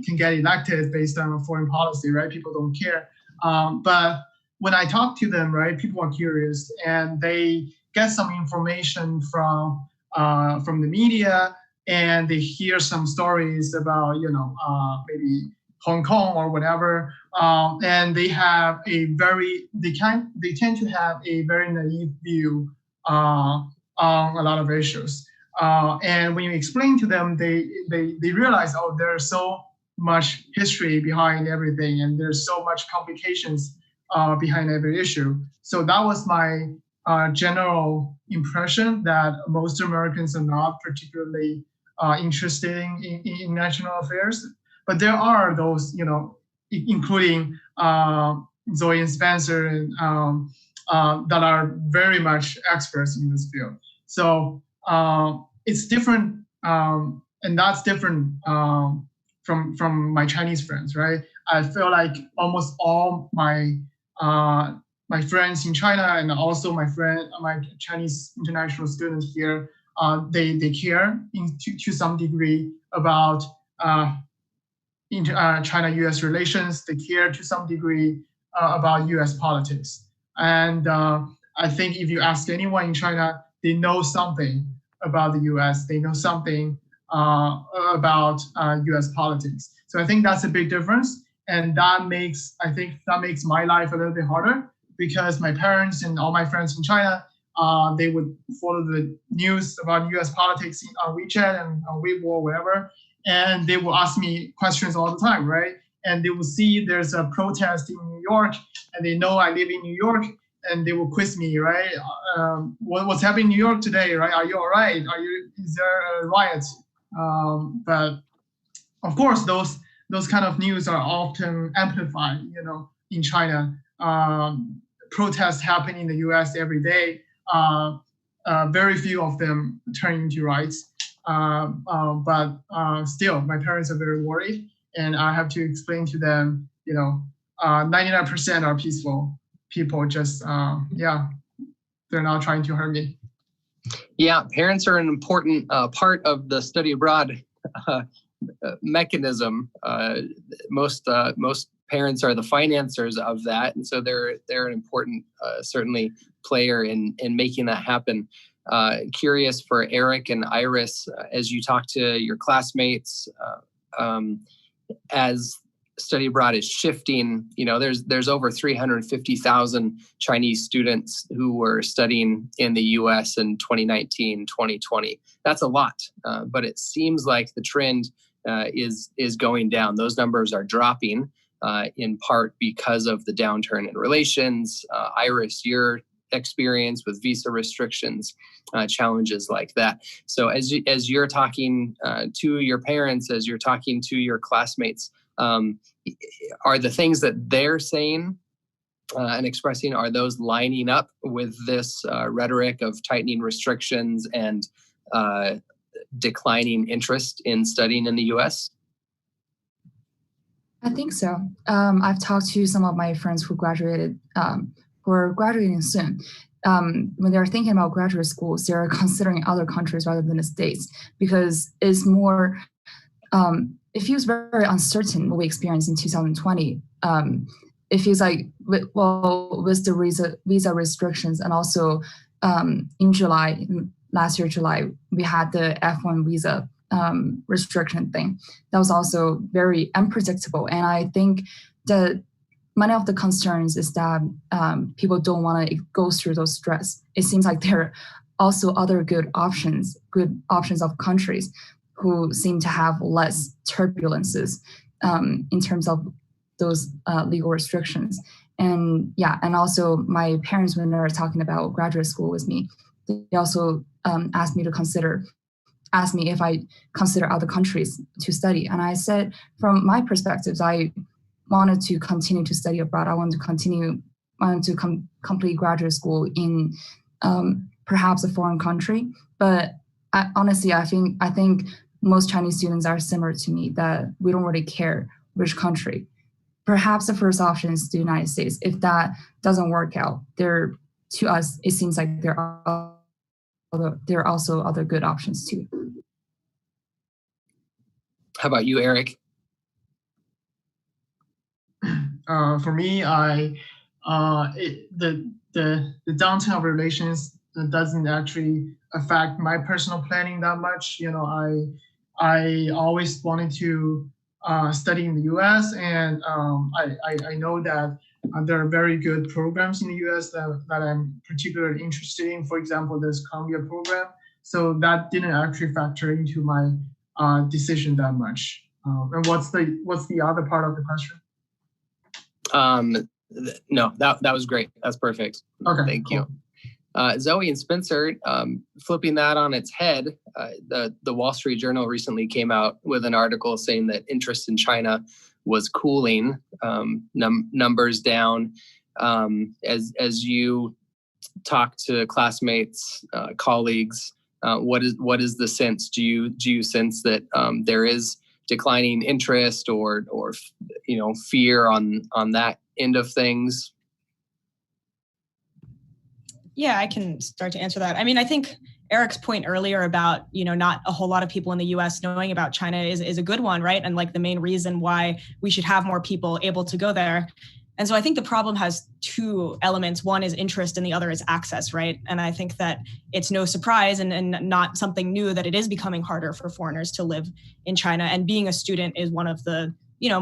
can get elected based on foreign policy, right? People don't care. But when I talk to them, right, people are curious, and they get some information from the media, and they hear some stories about, maybe Hong Kong or whatever, and they tend to have a very naive view on a lot of issues. And when you explain to them, they realize, oh, there's so much history behind everything, and there's so much complications behind every issue. So that was my general impression, that most Americans are not particularly interested in international affairs. But there are those, including Zoe and Spencer, and that are very much experts in this field. So it's different, and that's different from my Chinese friends, right? I feel like almost all my friends in China, and also my Chinese international students here, they care to some degree about China-U.S. relations. They care to some degree about U.S. politics. And I think if you ask anyone in China, they know something about the U.S. They know something about U.S. politics. So I think that's a big difference. And that makes my life a little bit harder, because my parents and all my friends in China, they would follow the news about U.S. politics on WeChat and on Weibo or whatever. And they will ask me questions all the time, right? And they will see there's a protest in New York, and they know I live in New York, and they will quiz me, right? What's happening in New York today, right? Are you all right? Is there a riot? But of course, those kind of news are often amplified, in China. Protests happen in the U.S. every day. Very few of them turn into riots. But still, my parents are very worried, and I have to explain to them, 99% are peaceful people. Just they're not trying to hurt me. Yeah, parents are an important part of the study abroad mechanism. Most parents are the financiers of that, and so they're an important, certainly, player in making that happen. Curious for Eric and Iris, as you talk to your classmates, as study abroad is shifting, there's over 350,000 Chinese students who were studying in the US in 2019, 2020. That's a lot, but it seems like the trend is going down. Those numbers are dropping in part because of the downturn in relations. Iris, your experience with visa restrictions, challenges like that. So as you're talking to your parents, as you're talking to your classmates, are the things that they're saying and expressing, are those lining up with this rhetoric of tightening restrictions and declining interest in studying in the U.S.? I think so. I've talked to some of my friends who graduated, who are graduating soon. When they're thinking about graduate schools, they're considering other countries rather than the States, because it's more, it feels very uncertain what we experienced in 2020. It feels like, with the visa restrictions, and also in July, last year, July, we had the F1 visa restriction thing. That was also very unpredictable. And I think that many of the concerns is that people don't want to go through those stress. It seems like there are also other good options of countries who seem to have less turbulences in terms of those legal restrictions. And and also my parents, when they were talking about graduate school with me, they also asked me if I consider other countries to study. And I said, from my perspective, I wanted to continue to study abroad. I wanted to complete graduate school in perhaps a foreign country. But honestly, I think most Chinese students are similar to me, that we don't really care which country. Perhaps the first option is the United States. If that doesn't work out, to us, it seems like there are also other good options too. How about you, Eric? For me, the downturn of relations doesn't actually affect my personal planning that much. I always wanted to study in the US, and I know that there are very good programs in the US that I'm particularly interested in. For example, this Columbia program. So that didn't actually factor into my decision that much. And what's the other part of the question? No, that was great. That's perfect. Okay, thank cool. you. Zoe and Spencer, flipping that on its head, the Wall Street Journal recently came out with an article saying that interest in China was cooling, numbers down. As you talk to classmates, colleagues, what is the sense? Do you sense that there is declining interest or fear on that end of things? Yeah, I can start to answer that. I mean, I think Eric's point earlier about, not a whole lot of people in the US knowing about China is a good one, right? And like the main reason why we should have more people able to go there. And so I think the problem has two elements. One is interest and the other is access, right? And I think that it's no surprise and not something new that it is becoming harder for foreigners to live in China. And being a student is one of the,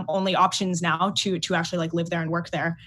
only options now to actually like live there and work there.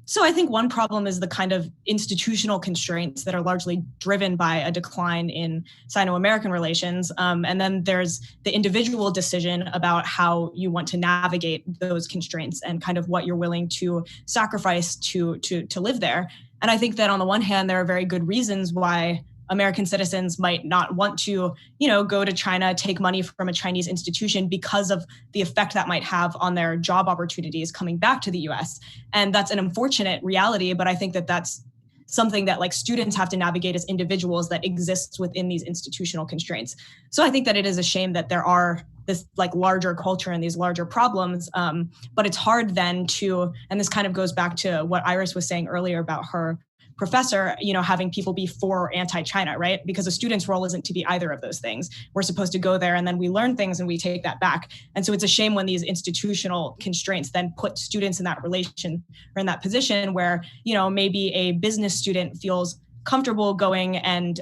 So I think one problem is the kind of institutional constraints that are largely driven by a decline in Sino-American relations. And then there's the individual decision about how you want to navigate those constraints and kind of what you're willing to sacrifice to live there. And I think that on the one hand, there are very good reasons why American citizens might not want to, go to China, take money from a Chinese institution because of the effect that might have on their job opportunities coming back to the US. And that's an unfortunate reality, but I think that that's something that like students have to navigate as individuals that exists within these institutional constraints. So I think that it is a shame that there are this like larger culture and these larger problems, but it's hard then to, and this kind of goes back to what Iris was saying earlier about her professor, having people be for or anti-China, right? Because a student's role isn't to be either of those things. We're supposed to go there and then we learn things and we take that back. And so it's a shame when these institutional constraints then put students in that relation or in that position where, maybe a business student feels comfortable going and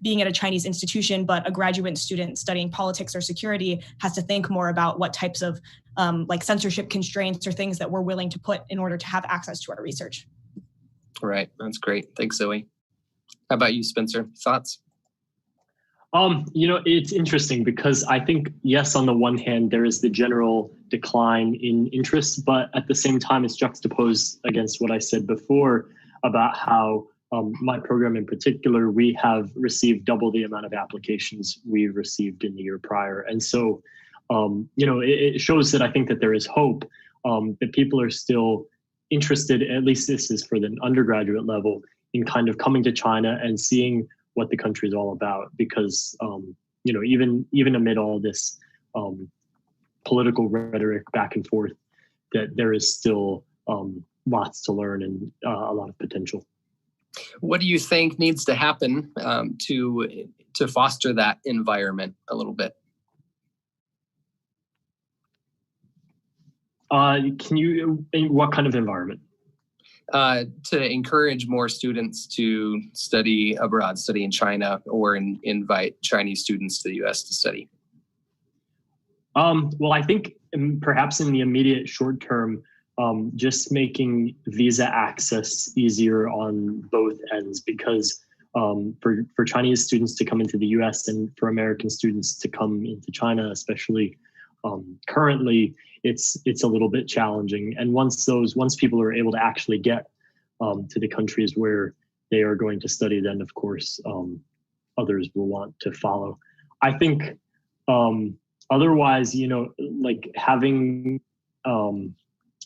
being at a Chinese institution, but a graduate student studying politics or security has to think more about what types of like censorship constraints or things that we're willing to put in order to have access to our research. Right. That's great. Thanks, Zoe. How about you, Spencer? Thoughts? It's interesting because I think, yes, on the one hand, there is the general decline in interest, but at the same time, it's juxtaposed against what I said before about how my program in particular, we have received double the amount of applications we received in the year prior. And so, it shows that I think that there is hope, that people are still interested, at least this is for the undergraduate level, in kind of coming to China and seeing what the country is all about. Because, even amid all this political rhetoric back and forth, that there is still lots to learn and a lot of potential. What do you think needs to happen to foster that environment a little bit? What kind of environment? To encourage more students to study abroad, study in China, or invite Chinese students to the US to study? Well, I think perhaps in the immediate short term, just making visa access easier on both ends, because for Chinese students to come into the US and for American students to come into China, especially currently, it's a little bit challenging. And once people are able to actually get to the countries where they are going to study, then of course others will want to follow. I think otherwise, like having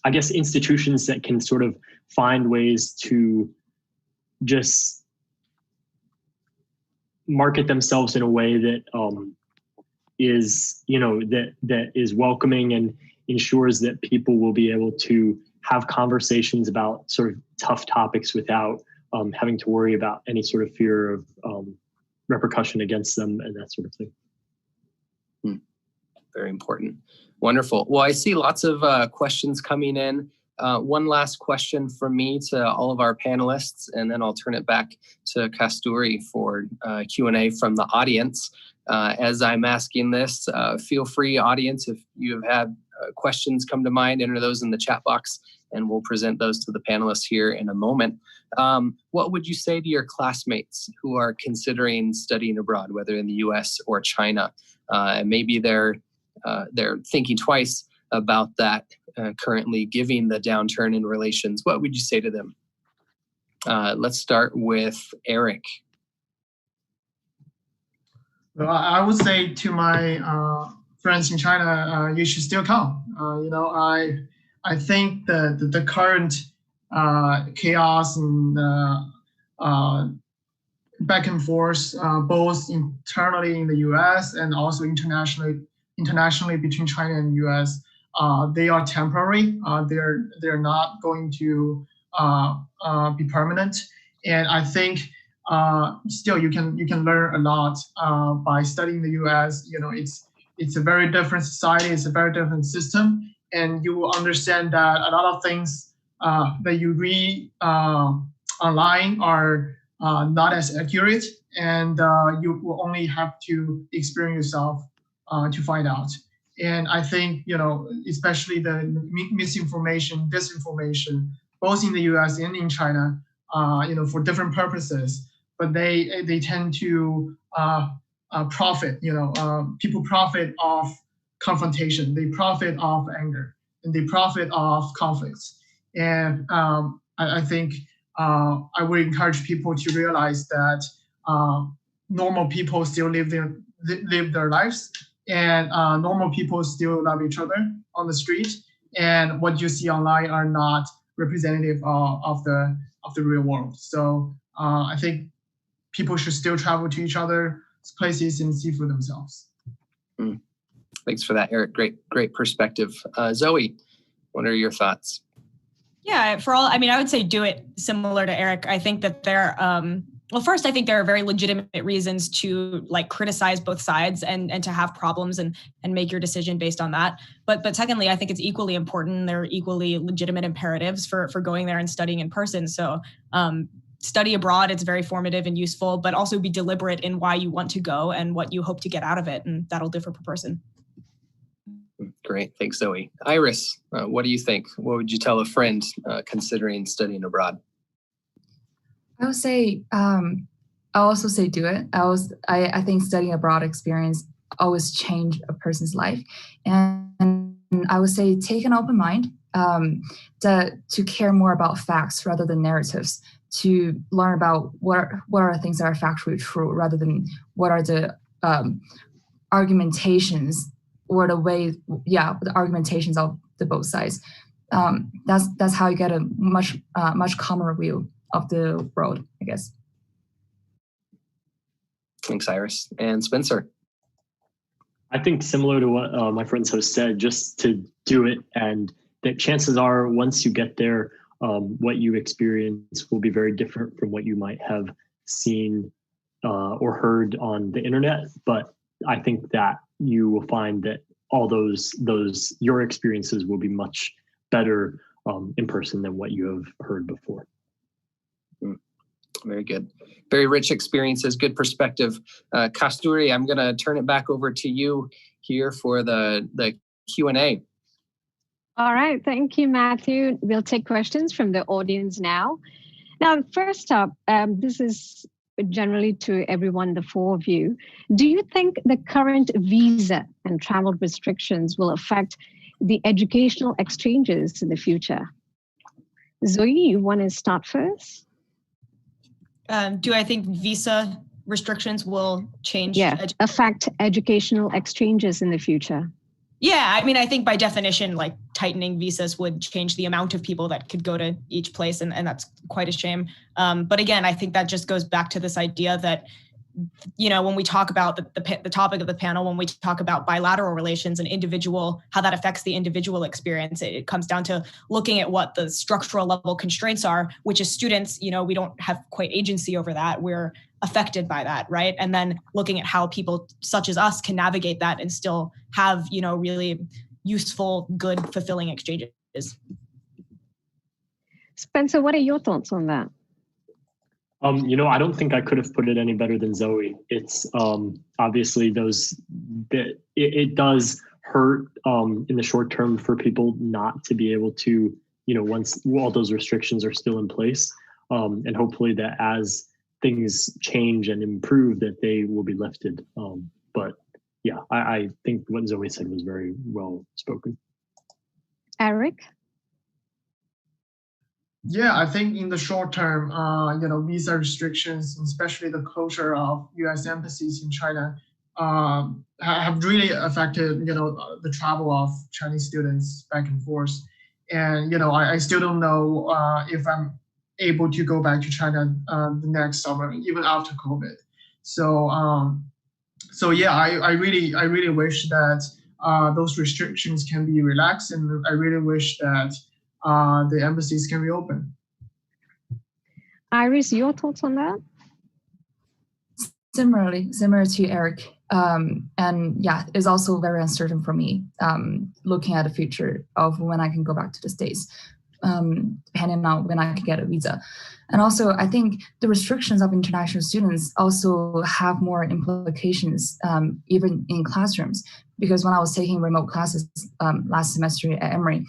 I guess institutions that can sort of find ways to just market themselves in a way that is, that is welcoming and ensures that people will be able to have conversations about sort of tough topics without having to worry about any sort of fear of repercussion against them and that sort of thing. Very important. Wonderful. Well, I see lots of questions coming in. One last question from me to all of our panelists, and then I'll turn it back to Kasturi for Q&A from the audience. As I'm asking this, feel free, audience, if you have had questions come to mind, enter those in the chat box, and we'll present those to the panelists here in a moment. What would you say to your classmates who are considering studying abroad, whether in the US or China? And maybe they're thinking twice about that currently, given the downturn in relations. What would you say to them? Let's start with Eric. Well, I would say to my friends in China, you should still come. I think the current chaos and back and forth, both internally in the U.S. and also internationally between China and U.S., they are temporary. They're not going to be permanent. And I think still you can learn a lot by studying the U.S. It's a very different society. It's a very different system. And you will understand that a lot of things that you read online are not as accurate, and you will only have to experience yourself to find out. And I think, especially the misinformation, disinformation, both in the US and in China, for different purposes, but they tend to profit, people profit off confrontation, they profit off anger, and they profit off conflicts. And I think I would encourage people to realize that normal people still live their lives, and normal people still love each other on the street. And what you see online are not representative of the real world. So I think people should still travel to each other's places and see for themselves. Thanks for that, Eric. Great perspective. Zoe, what are your thoughts? Yeah, I would say do it similar to Eric. I think that first, I think there are very legitimate reasons to criticize both sides and to have problems and make your decision based on that. But secondly, I think it's equally important. There are equally legitimate imperatives for going there and studying in person. So study abroad, it's very formative and useful, but also be deliberate in why you want to go and what you hope to get out of it. And that'll differ per person. Great. Thanks, Zoe. Iris, what do you think? What would you tell a friend considering studying abroad? I would say, I also say do it. I think studying abroad experience always change a person's life. And I would say take an open mind to care more about facts rather than narratives, to learn about what are things that are factually true rather than what are the argumentations or the argumentations of the both sides. That's how you get a much calmer view of the world, I guess. Thanks, Iris. And Spencer? I think similar to what my friends have said, just to do it, and that chances are once you get there, what you experience will be very different from what you might have seen or heard on the internet. But I think that you will find that all those your experiences will be much better in person than what you have heard before. Very good. Very rich experiences, good perspective. Kasturi, I'm going to turn it back over to you here for the Q&A. All right. Thank you, Matthew. We'll take questions from the audience now. Now, first up, this is generally to everyone, the four of you. Do you think the current visa and travel restrictions will affect the educational exchanges in the future? Zoe, you want to start first? Do I think visa restrictions will change? Affect educational exchanges in the future. Yeah, I think by definition, tightening visas would change the amount of people that could go to each place, and that's quite a shame. But again, I think that just goes back to this idea that, when we talk about the topic of the panel, when we talk about bilateral relations and how that affects the individual experience, it comes down to looking at what the structural level constraints are, which as students, we don't have quite agency over that. We're affected by that, right? And then looking at how people such as us can navigate that and still have, really useful, good, fulfilling exchanges. Spencer, what are your thoughts on that? I don't think I could have put it any better than Zoe. It's obviously it does hurt in the short term for people not to be able to, once all those restrictions are still in place, and hopefully that as things change and improve, that they will be lifted. But yeah, I think what Zoe said was very well spoken. Eric? Yeah, I think in the short term, visa restrictions, especially the closure of U.S. embassies in China, have really affected, the travel of Chinese students back and forth. And, I still don't know if I'm able to go back to China the next summer, even after COVID. So yeah, I really wish that those restrictions can be relaxed, and I really wish that the embassies can reopen. Iris, your thoughts on that? Similar to Eric. And yeah, it's also very uncertain for me, looking at the future of when I can go back to the States, depending on when I can get a visa. And also, I think the restrictions of international students also have more implications, even in classrooms. Because when I was taking remote classes last semester at Emory,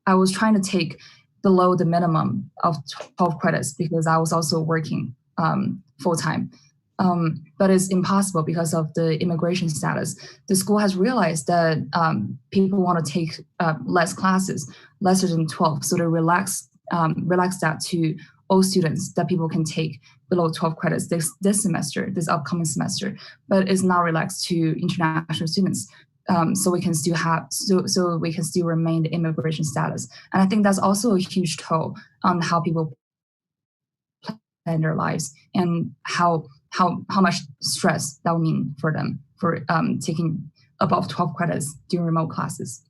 I was trying to take below the minimum of 12 credits because I was also working full-time. But it's impossible because of the immigration status. The school has realized that people want to take less classes, lesser than 12. So they relax that to all students, that people can take below 12 credits this semester, this upcoming semester. But it's not relaxed to international students. So we can still remain the immigration status. And I think that's also a huge toll on how people plan their lives and how much stress that will mean for them for taking above 12 credits during remote classes.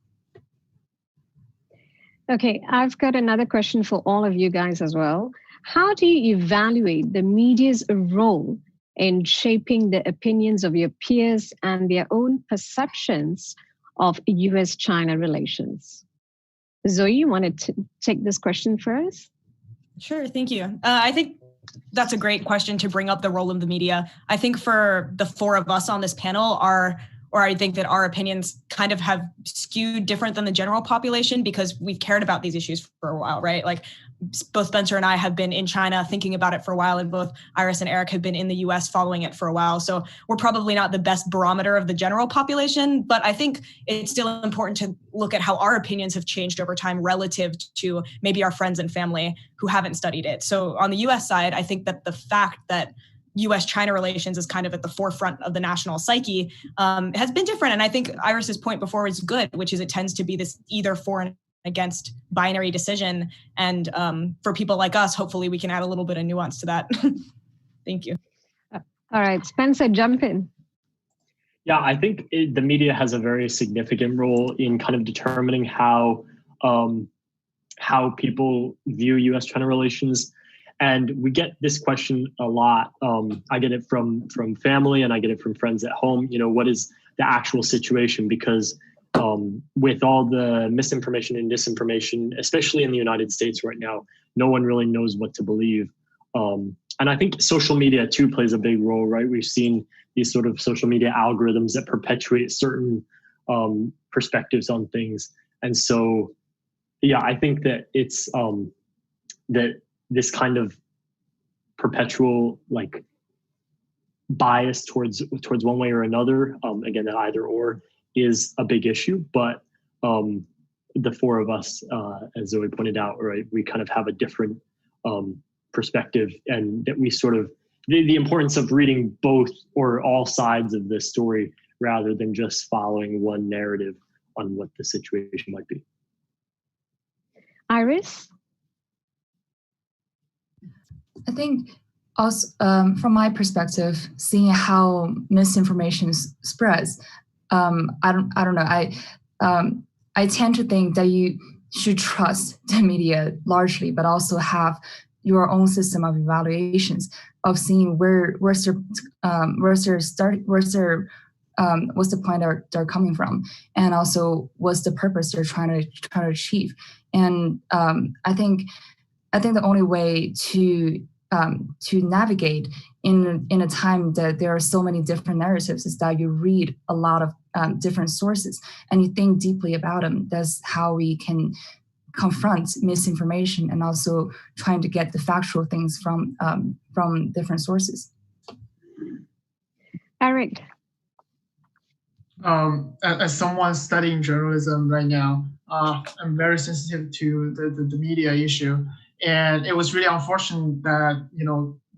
Okay, I've got another question for all of you guys as well. How do you evaluate the media's role in shaping the opinions of your peers and their own perceptions of US-China relations? Zoe, you wanted to take this question first? Sure, thank you. I think that's a great question to bring up, the role of the media. I think for the four of us on this panel, I think that our opinions kind of have skewed different than the general population because we've cared about these issues for a while, right? Like both Spencer and I have been in China thinking about it for a while, and both Iris and Eric have been in the US following it for a while. So we're probably not the best barometer of the general population, but I think it's still important to look at how our opinions have changed over time relative to maybe our friends and family who haven't studied it. So on the US side, I think that the fact that U.S. China relations is kind of at the forefront of the national psyche has been different. And I think Iris's point before is good, which is it tends to be this either for and against binary decision. And for people like us, hopefully we can add a little bit of nuance to that. Thank you. All right, Spencer, jump in. Yeah, I think the media has a very significant role in kind of determining how people view U.S.-China relations. And we get this question a lot. I get it from family and I get it from friends at home. What is the actual situation? Because with all the misinformation and disinformation, especially in the United States right now, no one really knows what to believe. And I think social media too plays a big role, right? We've seen these sort of social media algorithms that perpetuate certain perspectives on things. And so, yeah, I think that it's that this kind of perpetual bias towards one way or another, again, that either or is a big issue. But the four of us, as Zoe pointed out, right, we kind of have a different perspective, and that we sort of the importance of reading both or all sides of this story rather than just following one narrative on what the situation might be. Iris? I think also from my perspective, seeing how misinformation spreads, I don't know. I tend to think that you should trust the media largely, but also have your own system of evaluations of seeing what's the point they're coming from, and also what's the purpose they're trying to achieve. And I think the only way to to navigate in a time that there are so many different narratives, is that you read a lot of different sources and you think deeply about them. That's how we can confront misinformation and also trying to get the factual things from different sources. Eric. As someone studying journalism right now, I'm very sensitive to the media issue. And it was really unfortunate that,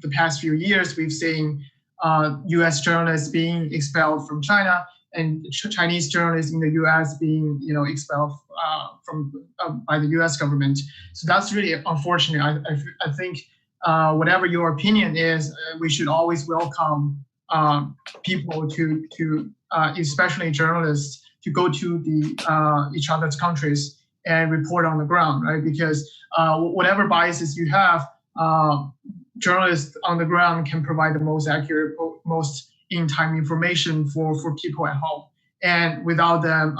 the past few years we've seen US journalists being expelled from China and Chinese journalists in the US being, expelled by the US government. So that's really unfortunate. I think whatever your opinion is, we should always welcome people to especially journalists, to go to each other's countries and report on the ground, right? Because whatever biases you have, journalists on the ground can provide the most accurate, most in-time information for people at home. And without them,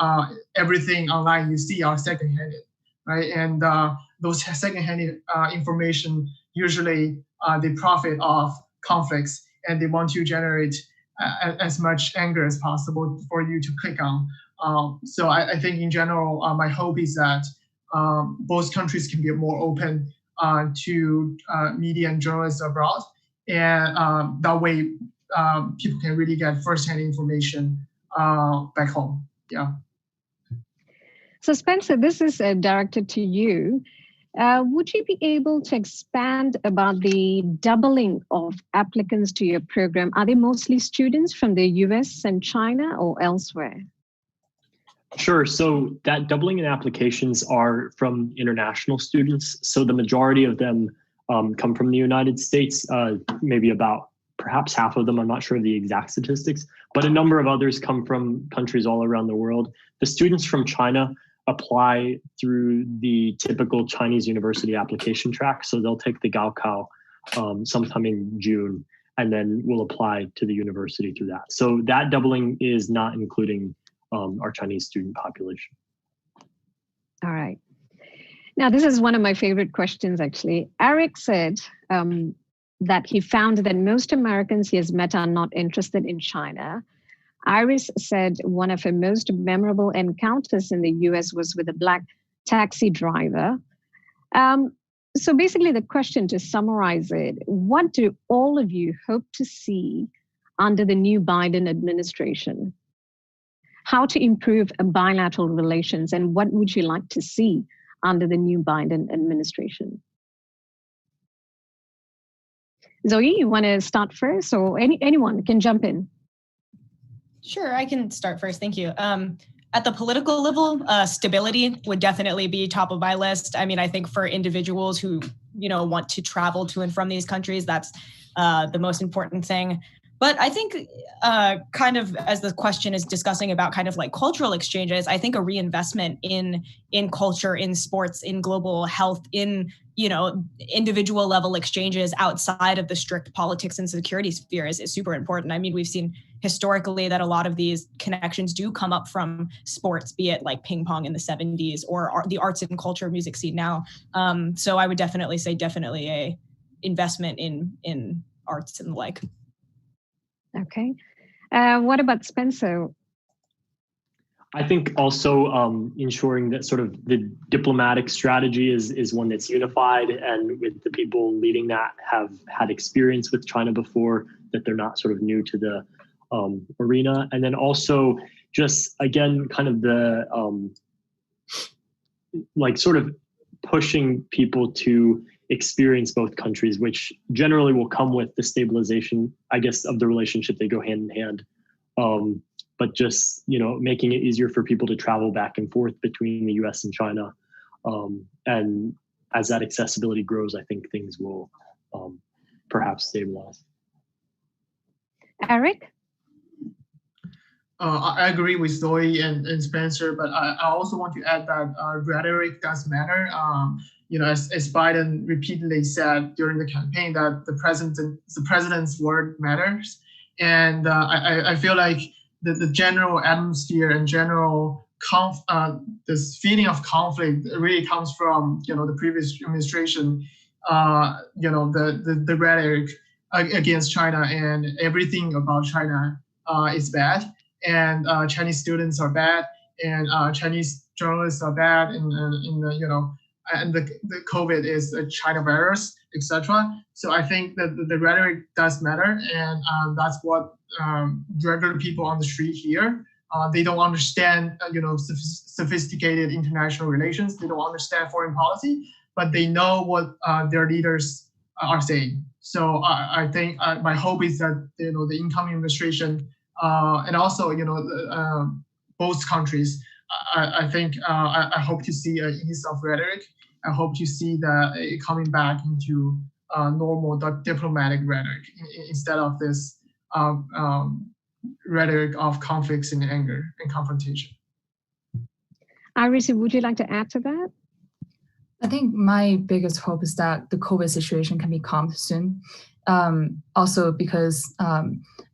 everything online you see are second-handed, right? And those second-handed information, usually they profit off conflicts and they want to generate as much anger as possible for you to click on. So I think in general, my hope is that both countries can be more open to media and journalists abroad. And that way, people can really get firsthand information back home. Yeah. So Spencer, this is directed to you. Would you be able to expand about the doubling of applicants to your program? Are they mostly students from the US and China or elsewhere? Sure. So that doubling in applications are from international students. So the majority of them come from the United States, maybe about perhaps half of them. I'm not sure of the exact statistics, but a number of others come from countries all around the world. The students from China apply through the typical Chinese university application track. So they'll take the Gaokao sometime in June, and then we'll apply to the university through that. So that doubling is not including our Chinese student population. All right. Now, this is one of my favorite questions, actually. Eric said that he found that most Americans he has met are not interested in China. Iris said one of her most memorable encounters in the US was with a Black taxi driver. So basically the question, to summarize it, what do all of you hope to see under the new Biden administration? How to improve bilateral relations, and what would you like to see under the new Biden administration? Zoe, you want to start first, or anyone can jump in? Sure, I can start first. Thank you. At the political level, stability would definitely be top of my list. I mean, I think for individuals who, want to travel to and from these countries, that's the most important thing. But I think kind of as the question is discussing about kind of like cultural exchanges, I think a reinvestment in culture, in sports, in global health, in, individual level exchanges outside of the strict politics and security sphere is super important. I mean, we've seen historically that a lot of these connections do come up from sports, be it like ping pong in the 70s or the arts and culture music scene now. So I would definitely say a investment in arts and the like. Okay. What about Spencer? I think also ensuring that sort of the diplomatic strategy is one that's unified, and with the people leading that have had experience with China before, that they're not sort of new to the arena. And then also just, again, kind of the sort of pushing people to experience both countries, which generally will come with the stabilization, I guess, of the relationship. They go hand in hand. But just, making it easier for people to travel back and forth between the US and China. And as that accessibility grows, I think things will perhaps stabilize. Eric? I agree with Zoe and Spencer, but I also want to add that rhetoric does matter. As Biden repeatedly said during the campaign, that the president's word matters. And I feel like the general atmosphere and general this feeling of conflict really comes from the previous administration the rhetoric against China and everything about China is bad, and Chinese students are bad, and Chinese journalists are bad, and the COVID is a China virus, etc. So I think that the rhetoric does matter, and that's what regular people on the street hear. They don't understand, sophisticated international relations. They don't understand foreign policy, but they know what their leaders are saying. So I think my hope is that the incoming administration and also both countries. I think I hope to see an ease of rhetoric. I hope to see that coming back into normal diplomatic rhetoric instead of this rhetoric of conflicts and anger and confrontation. Iris, would you like to add to that? I think my biggest hope is that the COVID situation can be calmed soon. Also because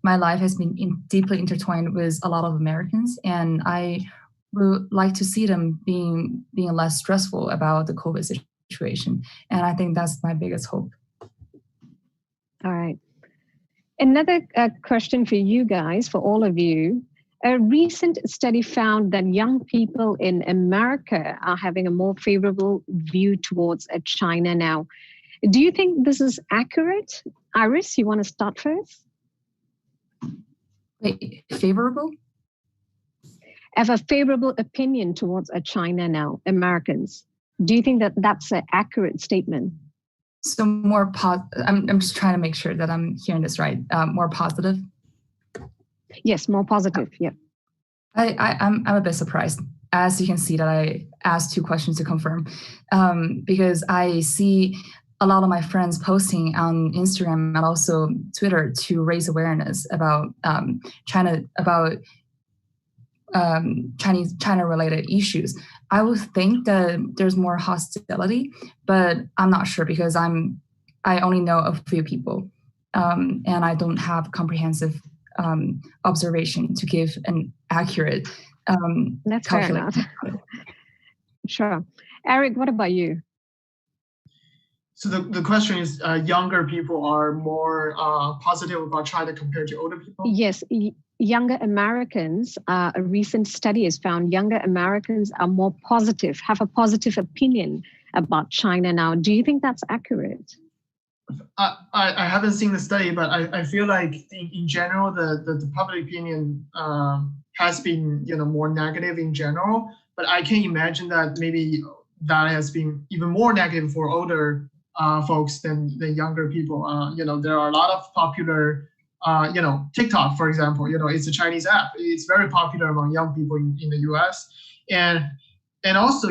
my life has been deeply intertwined with a lot of Americans, and I would like to see them being less stressful about the COVID situation. And I think that's my biggest hope. All right. Another question for you guys, for all of you. A recent study found that young people in America are having a more favorable view towards China now. Do you think this is accurate? Iris, you want to start first? Wait, favorable? Have a favorable opinion towards China now, Americans. Do you think that that's an accurate statement? So more I'm just trying to make sure that I'm hearing this right. More positive? Yes, more positive. Yeah. I'm a bit surprised. As you can see that I asked 2 questions to confirm, because I see a lot of my friends posting on Instagram and also Twitter to raise awareness about China, about China-related issues. I would think that there's more hostility, but I'm not sure because I only know a few people, and I don't have comprehensive observation to give an accurate That's fair enough. Sure. Eric, what about you? So the question is, younger people are more positive about China compared to older people? Yes, younger Americans, a recent study has found younger Americans are more positive, have a positive opinion about China now. Do you think that's accurate? I haven't seen the study, but I feel like in general, the public opinion has been more negative in general. But I can imagine that maybe that has been even more negative for older folks than the younger people. There are a lot of popular, TikTok, for example. It's a Chinese app. It's very popular among young people in the U.S. and also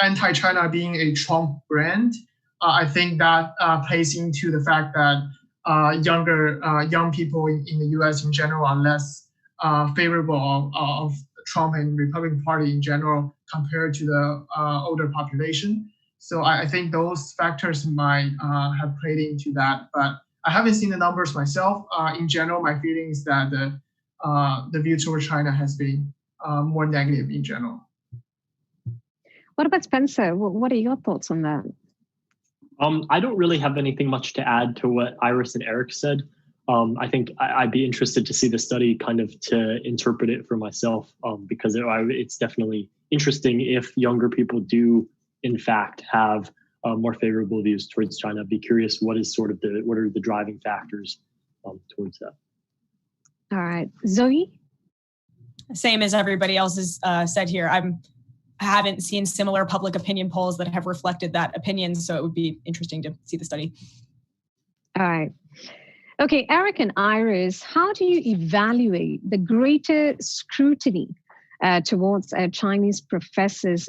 anti-China being a Trump brand. I think that plays into the fact that young people in the U.S. in general are less favorable of Trump and Republican Party in general compared to the older population. So I think those factors might have played into that, but I haven't seen the numbers myself. In general, my feeling is that the view toward China has been more negative in general. What about Spencer? What are your thoughts on that? I don't really have anything much to add to what Iris and Eric said. I think I'd be interested to see the study kind of to interpret it for myself, because it's definitely interesting if younger people do, in fact, have more favorable views towards China. I'd be curious what are the driving factors towards that. All right, Zoe? Same as everybody else has said here. I haven't seen similar public opinion polls that have reflected that opinion, so it would be interesting to see the study. All right. Okay, Eric and Iris, how do you evaluate the greater scrutiny towards Chinese professors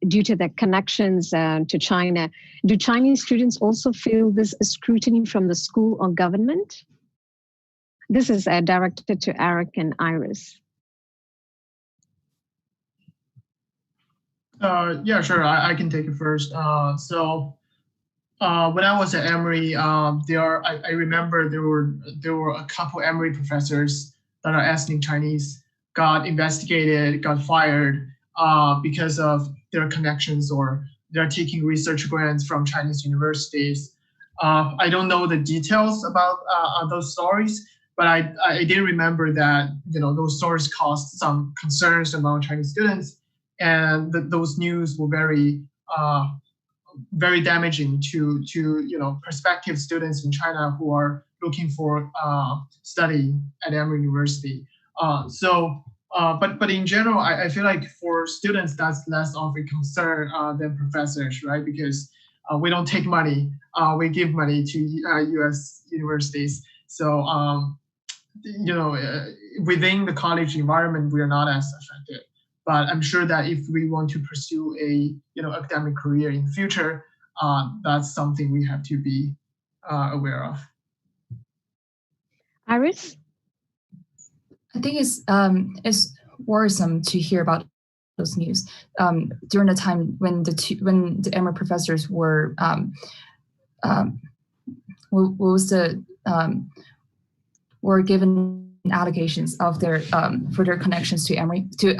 due to their connections to China? Do Chinese students also feel this scrutiny from the school or government? This is directed to Eric and Iris. Yeah, sure. I can take it first. So when I was at Emory, I remember there were a couple Emory professors that are ethnic Chinese got investigated, got fired because of their connections or they're taking research grants from Chinese universities. I don't know the details about those stories, but I did remember that those stories caused some concerns among Chinese students, and those news were very very damaging to prospective students in China who are looking for study at Emory University. But in general, I feel like for students that's less of a concern than professors, right? Because we don't take money, we give money to U.S. universities. So within the college environment, we are not as affected. But I'm sure that if we want to pursue a academic career in the future, that's something we have to be aware of. Iris? I think it's worrisome to hear about those news during the time when the Emory professors were were given allegations of their for their connections to Emory to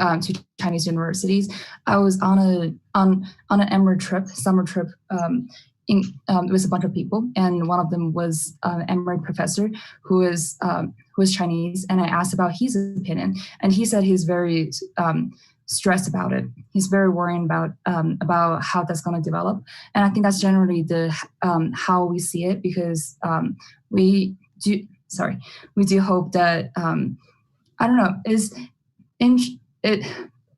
Chinese universities. I was on an Emory trip, summer trip, with a bunch of people, and one of them was an Emory professor who was Chinese, and I asked about his opinion, and he said he's very stressed about it. He's very worried about how that's going to develop, and I think that's generally the how we see it, because we do hope that I don't know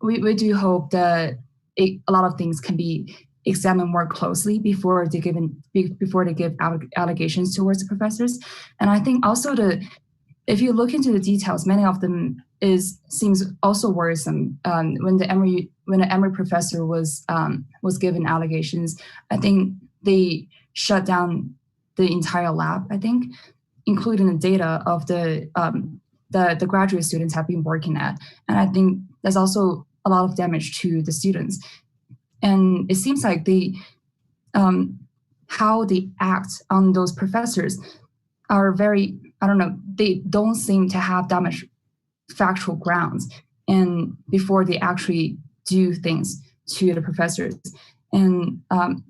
we do hope that a lot of things can be examined more closely before they give allegations towards the professors. And I think also if you look into the details, many of them seems also worrisome. When the Emory professor was given allegations, I think they shut down the entire lab, I think, including the data of the graduate students have been working at. And I think there's also a lot of damage to the students. And it seems like how they act on those professors are very, I don't know, they don't seem to have that much factual grounds and before they actually do things to the professors. And I'm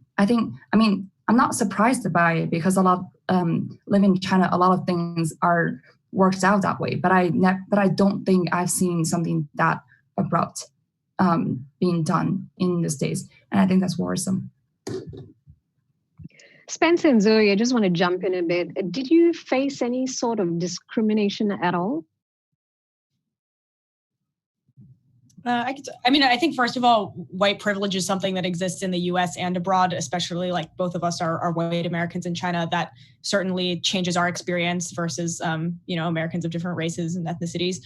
not surprised by it, because living in China, a lot of things are worked out that way. But I don't think I've seen something that abrupt being done in the States, and I think that's worrisome. Spencer and Zoe, I just want to jump in a bit. Did you face any sort of discrimination at all? I think first of all, white privilege is something that exists in the U.S. and abroad, especially like both of us are white Americans in China. That certainly changes our experience versus, Americans of different races and ethnicities.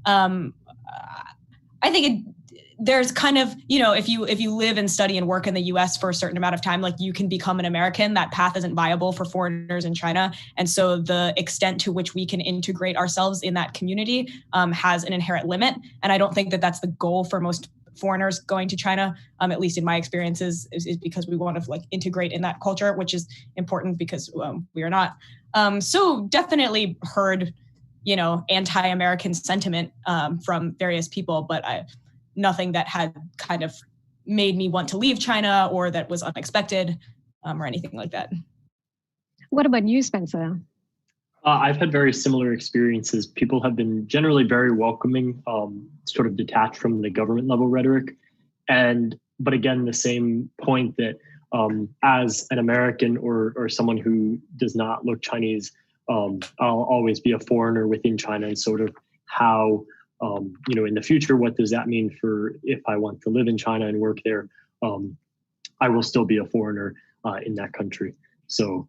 I think there's kind of, if you live and study and work in the US for a certain amount of time, like you can become an American. That path isn't viable for foreigners in China. And so the extent to which we can integrate ourselves in that community has an inherent limit. And I don't think that that's the goal for most foreigners going to China, at least in my experiences, is because we want to like integrate in that culture, which is important because we are not. So definitely heard, anti-American sentiment from various people, but nothing that had kind of made me want to leave China or that was unexpected or anything like that. What about you, Spencer? I've had very similar experiences. People have been generally very welcoming, sort of detached from the government level rhetoric. But again, the same point that as an American or someone who does not look Chinese, I'll always be a foreigner within China, and sort of how, in the future, what does that mean for if I want to live in China and work there? I will still be a foreigner in that country. So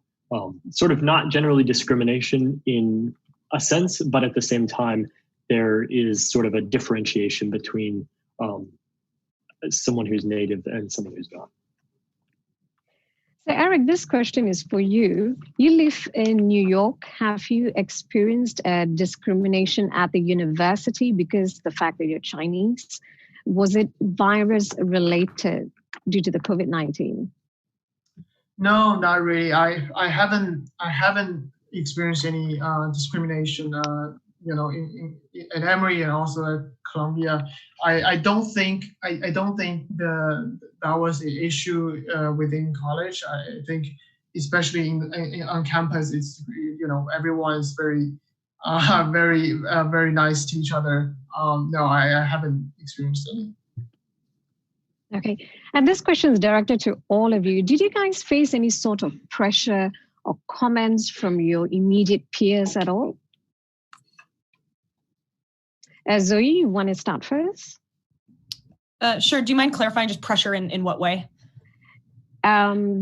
sort of not generally discrimination in a sense, but at the same time, there is sort of a differentiation between someone who's native and someone who's not. So Eric, this question is for you. You live in New York. Have you experienced discrimination at the university because the fact that you're Chinese? Was it virus related due to the COVID-19? No, not really. I haven't experienced any discrimination at Emory and also at Columbia, I don't think that was an issue within college. I think especially on campus, it's everyone is very nice to each other. No, I haven't experienced any. Okay, and this question is directed to all of you. Did you guys face any sort of pressure or comments from your immediate peers at all? Zoe, you want to start first? Sure. Do you mind clarifying just pressure in what way?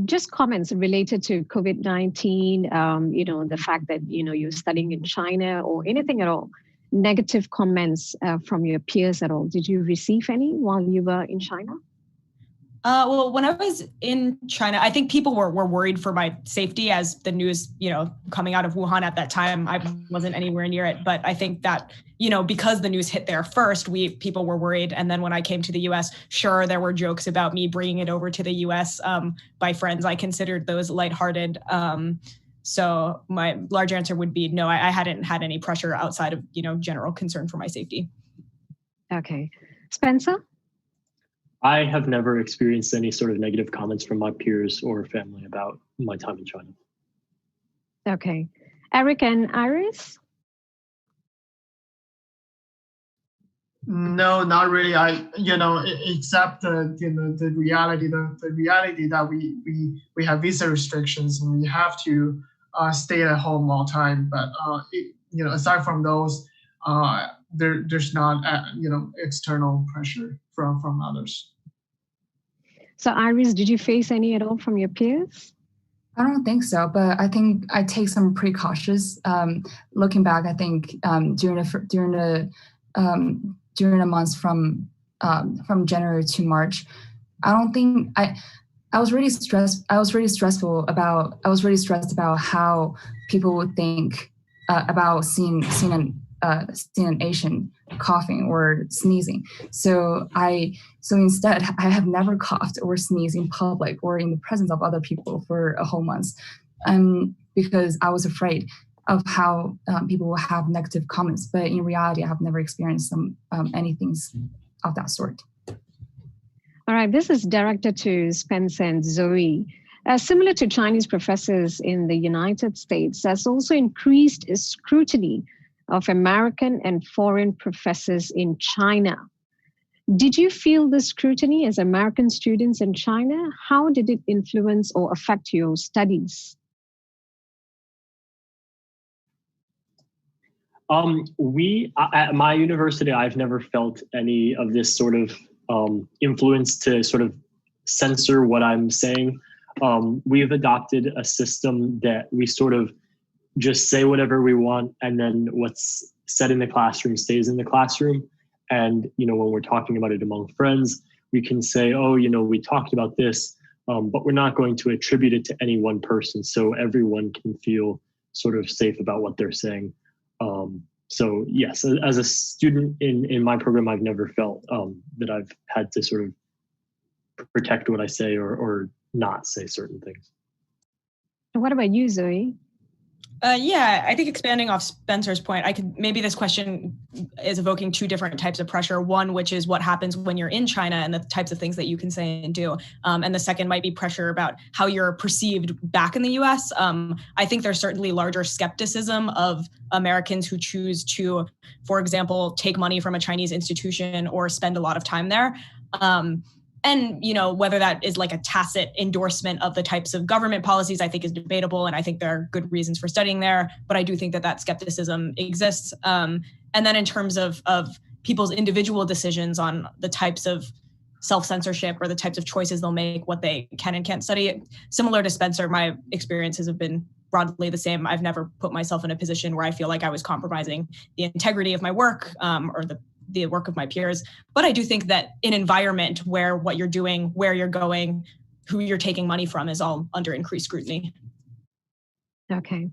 Just comments related to COVID-19, the fact that, you're studying in China or anything at all. Negative comments from your peers at all. Did you receive any while you were in China? Well, when I was in China, I think people were worried for my safety as the news, coming out of Wuhan at that time, I wasn't anywhere near it. But I think that, because the news hit there first, people were worried. And then when I came to the US, sure, there were jokes about me bringing it over to the US by friends. I considered those lighthearted. So my large answer would be no, I hadn't had any pressure outside of, general concern for my safety. Okay. Spencer? I have never experienced any sort of negative comments from my peers or family about my time in China. Okay. Eric and Iris? No, not really. Except the reality that we have visa restrictions and we have to stay at home all the time. But aside from those, there's not external pressure from others. So Iris, did you face any at all from your peers? I don't think so, but I think I take some precautions. Looking back, I think during the months from January to March, I don't think I was really stressed. I was really stressed about how people would think about seeing an Asian coughing or sneezing. So instead, I have never coughed or sneezed in public or in the presence of other people for a whole month, because I was afraid of how people will have negative comments. But in reality, I have never experienced anything of that sort. All right, this is directed to Spencer and Zoe. Similar to Chinese professors in the United States, there's also increased scrutiny of American and foreign professors in China. Did you feel the scrutiny as American students in China? How did it influence or affect your studies? At my university, I've never felt any of this sort of influence to sort of censor what I'm saying. We've adopted a system that we sort of just say whatever we want, and then what's said in the classroom stays in the classroom. And, when we're talking about it among friends, we can say, oh, we talked about this, but we're not going to attribute it to any one person. So everyone can feel sort of safe about what they're saying. So yes, as a student in my program, I've never felt that I've had to sort of protect what I say or not say certain things. What about you, Zoe? Yeah, I think expanding off Spencer's point, maybe this question is evoking two different types of pressure. One, which is what happens when you're in China and the types of things that you can say and do. And the second might be pressure about how you're perceived back in the US. I think there's certainly larger skepticism of Americans who choose to, for example, take money from a Chinese institution or spend a lot of time there. And, whether that is like a tacit endorsement of the types of government policies, I think is debatable. And I think there are good reasons for studying there. But I do think that skepticism exists. And then in terms of people's individual decisions on the types of self-censorship or the types of choices they'll make, what they can and can't study, similar to Spencer, my experiences have been broadly the same. I've never put myself in a position where I feel like I was compromising the integrity of my work or the work of my peers. But I do think that an environment where what you're doing, where you're going, who you're taking money from is all under increased scrutiny. Okay.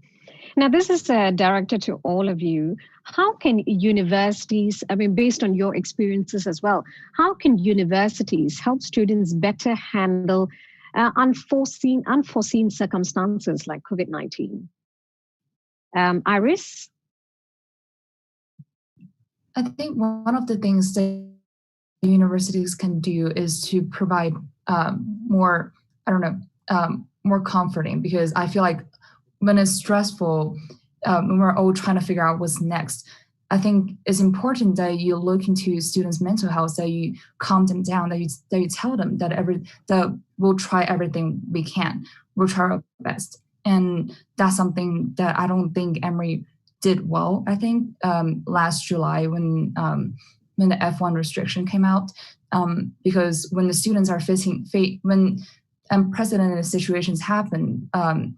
Now, this is directed to all of you. How can universities, based on your experiences as well, how can universities help students better handle unforeseen circumstances like COVID-19? Iris? I think one of the things that universities can do is to provide more, more comforting, because I feel like when it's stressful, when we're all trying to figure out what's next, I think it's important that you look into students' mental health, that you calm them down, that you tell them that we'll try everything we can, we'll try our best. And that's something that I don't think Emory did well. I think last July when the F1 restriction came out, because when the students are when unprecedented situations happen, I'm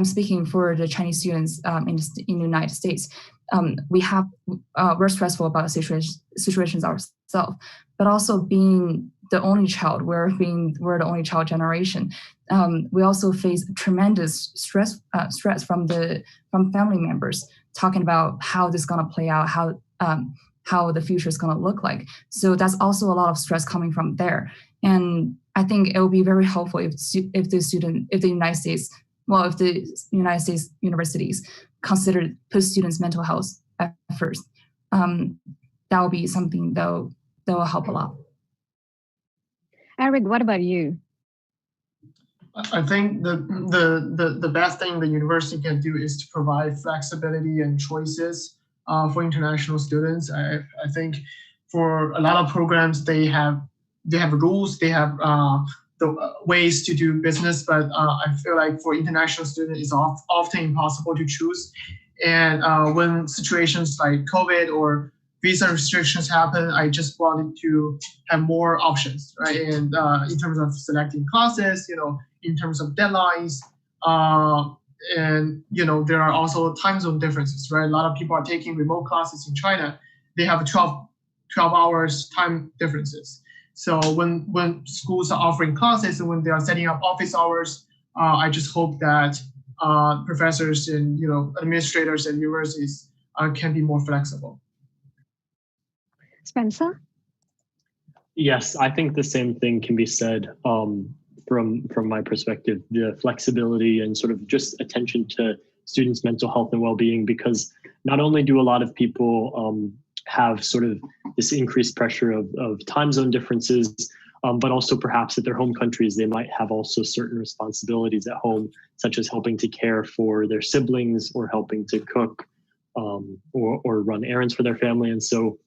speaking for the Chinese students in the United States. We're stressful about situations ourselves, but also being the only child, we're the only child generation. We also face tremendous stress from family members talking about how this is going to play out, how the future is going to look like. So that's also a lot of stress coming from there. And I think it will be very helpful if the United States universities put students' mental health at first. That will be something that will help a lot. Eric, what about you? I think the best thing the university can do is to provide flexibility and choices for international students. I think for a lot of programs, they have rules, they have the ways to do business, but I feel like for international students, it's often impossible to choose. And when situations like COVID or visa restrictions happen, I just wanted to have more options, right? And in terms of selecting classes, in terms of deadlines, and there are also time zone differences, right? A lot of people are taking remote classes in China. They have 12 hours time differences. So when schools are offering classes and when they are setting up office hours, I just hope that professors and administrators and universities can be more flexible. Spencer? Yes, I think the same thing can be said from my perspective, the flexibility and sort of just attention to students' mental health and well-being, because not only do a lot of people have sort of this increased pressure of time zone differences, but also perhaps at their home countries, they might have also certain responsibilities at home, such as helping to care for their siblings or helping to cook or run errands for their family. And so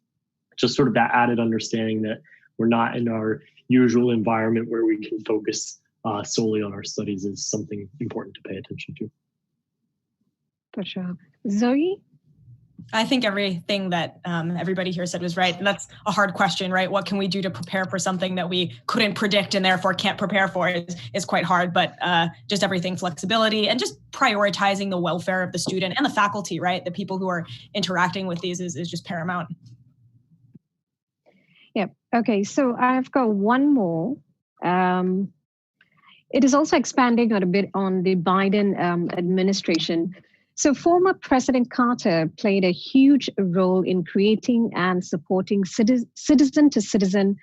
just sort of that added understanding that we're not in our usual environment where we can focus solely on our studies is something important to pay attention to. For sure. Zoe? I think everything that everybody here said was right. And that's a hard question, right? What can we do to prepare for something that we couldn't predict and therefore can't prepare for is quite hard. But just everything, flexibility and just prioritizing the welfare of the student and the faculty, right? The people who are interacting with these is just paramount. Yep. Okay, so I've got one more. It is also expanding a bit on the Biden administration. So former President Carter played a huge role in creating and supporting citizen-to-citizen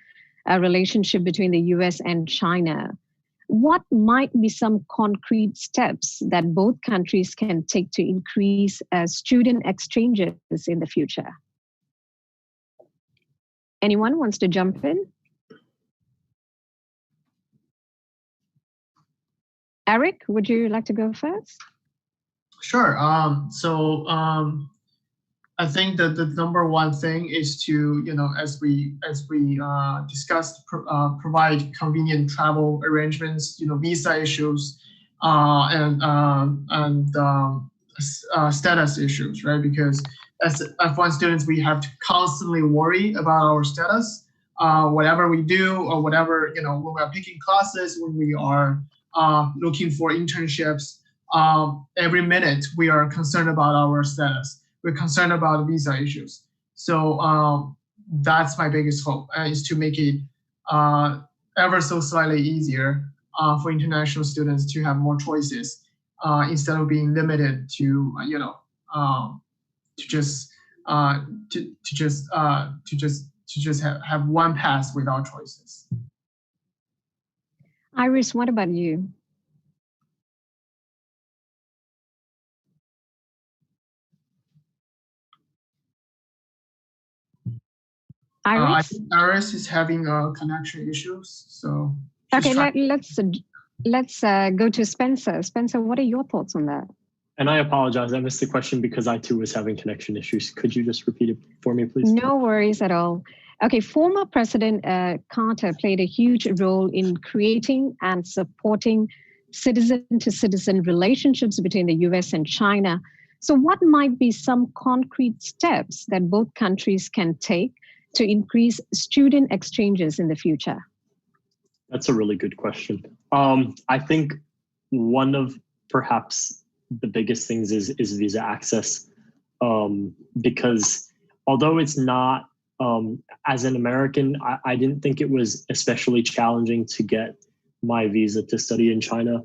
relationship between the US and China. What might be some concrete steps that both countries can take to increase student exchanges in the future? Anyone wants to jump in? Eric, would you like to go first? Sure. I think that the number one thing is to, as we discussed, provide convenient travel arrangements, visa issues, and status issues, right? Because as F1 students, we have to constantly worry about our status, whatever we do or whatever, when we are picking classes, when we are looking for internships, every minute we are concerned about our status. We're concerned about visa issues. So that's my biggest hope, is to make it ever so slightly easier for international students to have more choices instead of being limited to just have one path without choices. Iris, what about you? Iris? I think Iris is having connection issues, so. Okay, let's go to Spencer. Spencer, what are your thoughts on that? And I apologize, I missed the question because I too was having connection issues. Could you just repeat it for me, please? No worries at all. Okay, former President Carter played a huge role in creating and supporting citizen-to-citizen relationships between the US and China. So what might be some concrete steps that both countries can take to increase student exchanges in the future? That's a really good question. I think one of perhaps the biggest things is visa access, because although it's not, as an American, I didn't think it was especially challenging to get my visa to study in China.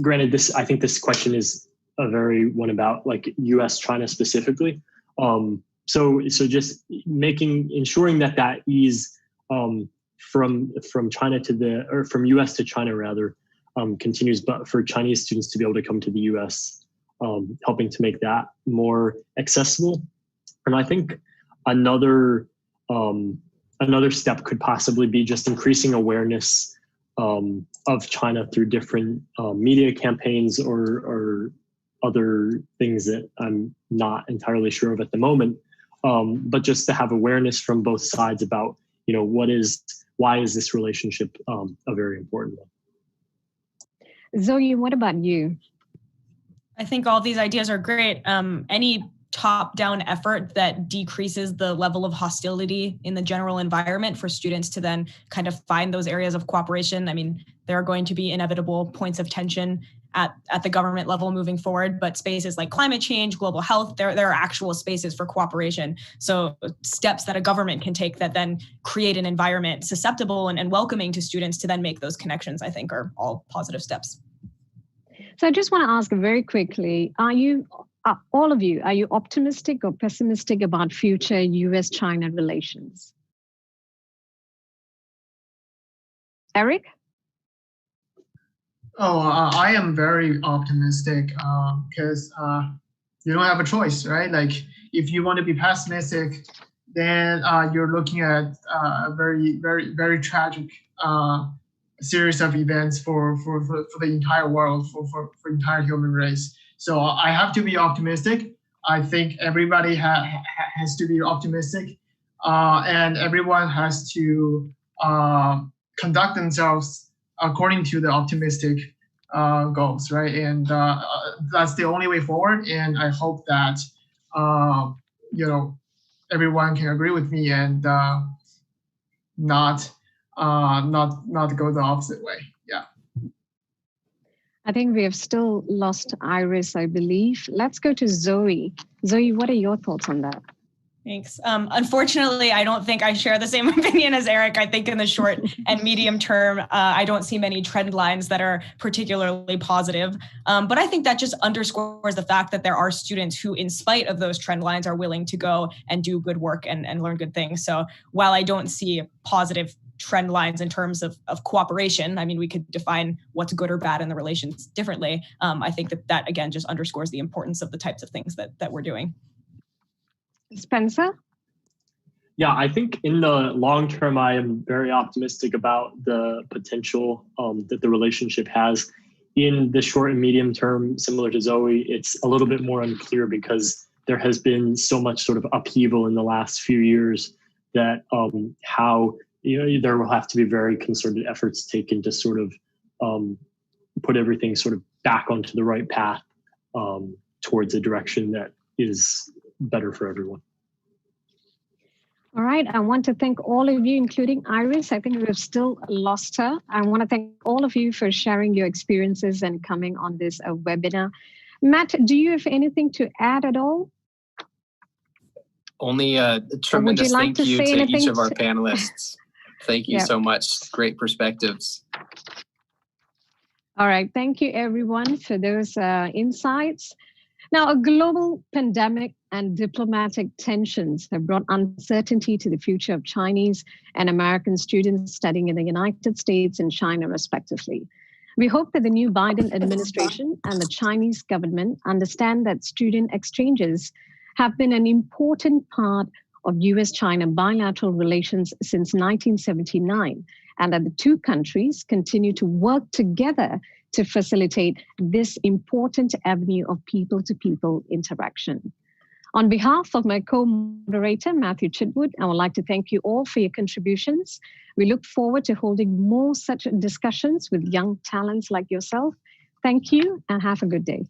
Granted, I think this question is a very one about like U.S. China specifically. So just ensuring that ease from China from U.S. to China rather continues, but for Chinese students to be able to come to the U.S., helping to make that more accessible. And I think another step could possibly be just increasing awareness of China through different media campaigns or other things that I'm not entirely sure of at the moment. But just to have awareness from both sides about, why is this relationship a very important one? Zoe, what about you? I think all these ideas are great. Any top-down effort that decreases the level of hostility in the general environment for students to then kind of find those areas of cooperation. I mean, there are going to be inevitable points of tension at the government level moving forward, but spaces like climate change, global health, there are actual spaces for cooperation. So steps that a government can take that then create an environment susceptible and welcoming to students to then make those connections, I think are all positive steps. So I just want to ask very quickly, all of you, are you optimistic or pessimistic about future US-China relations? Eric? I am very optimistic because you don't have a choice, right? Like if you want to be pessimistic, then you're looking at a very, very, very tragic series of events for the entire world, for the entire human race. So I have to be optimistic. I think everybody has to be optimistic, and everyone has to conduct themselves according to the optimistic goals, right? And that's the only way forward. And I hope that everyone can agree with me and not go the opposite way. Yeah. I think we have still lost Iris, I believe. Let's go to Zoe. Zoe, what are your thoughts on that? Thanks. Unfortunately, I don't think I share the same opinion as Eric. I think in the short and medium term, I don't see many trend lines that are particularly positive. But I think that just underscores the fact that there are students who, in spite of those trend lines, are willing to go and do good work and learn good things. So while I don't see positive trend lines in terms of cooperation, I mean, we could define what's good or bad in the relations differently. I think that again, just underscores the importance of the types of things that we're doing. Spencer? Yeah, I think in the long term, I am very optimistic about the potential that the relationship has. In the short and medium term, similar to Zoe, it's a little bit more unclear because there has been so much sort of upheaval in the last few years that how there will have to be very concerted efforts taken to sort of put everything sort of back onto the right path towards a direction that is better for everyone. All right. I want to thank all of you, including Iris. I think we've still lost her. I want to thank all of you for sharing your experiences and coming on this webinar. Matt, do you have anything to add at all? Only a tremendous thank you to each of our panelists. Thank you so much. Great perspectives. All right. Thank you, everyone, for those insights. Now, a global pandemic and diplomatic tensions have brought uncertainty to the future of Chinese and American students studying in the United States and China, respectively. We hope that the new Biden administration and the Chinese government understand that student exchanges have been an important part of US-China bilateral relations since 1979, and that the two countries continue to work together to facilitate this important avenue of people-to-people interaction. On behalf of my co-moderator, Matthew Chitwood, I would like to thank you all for your contributions. We look forward to holding more such discussions with young talents like yourself. Thank you and have a good day.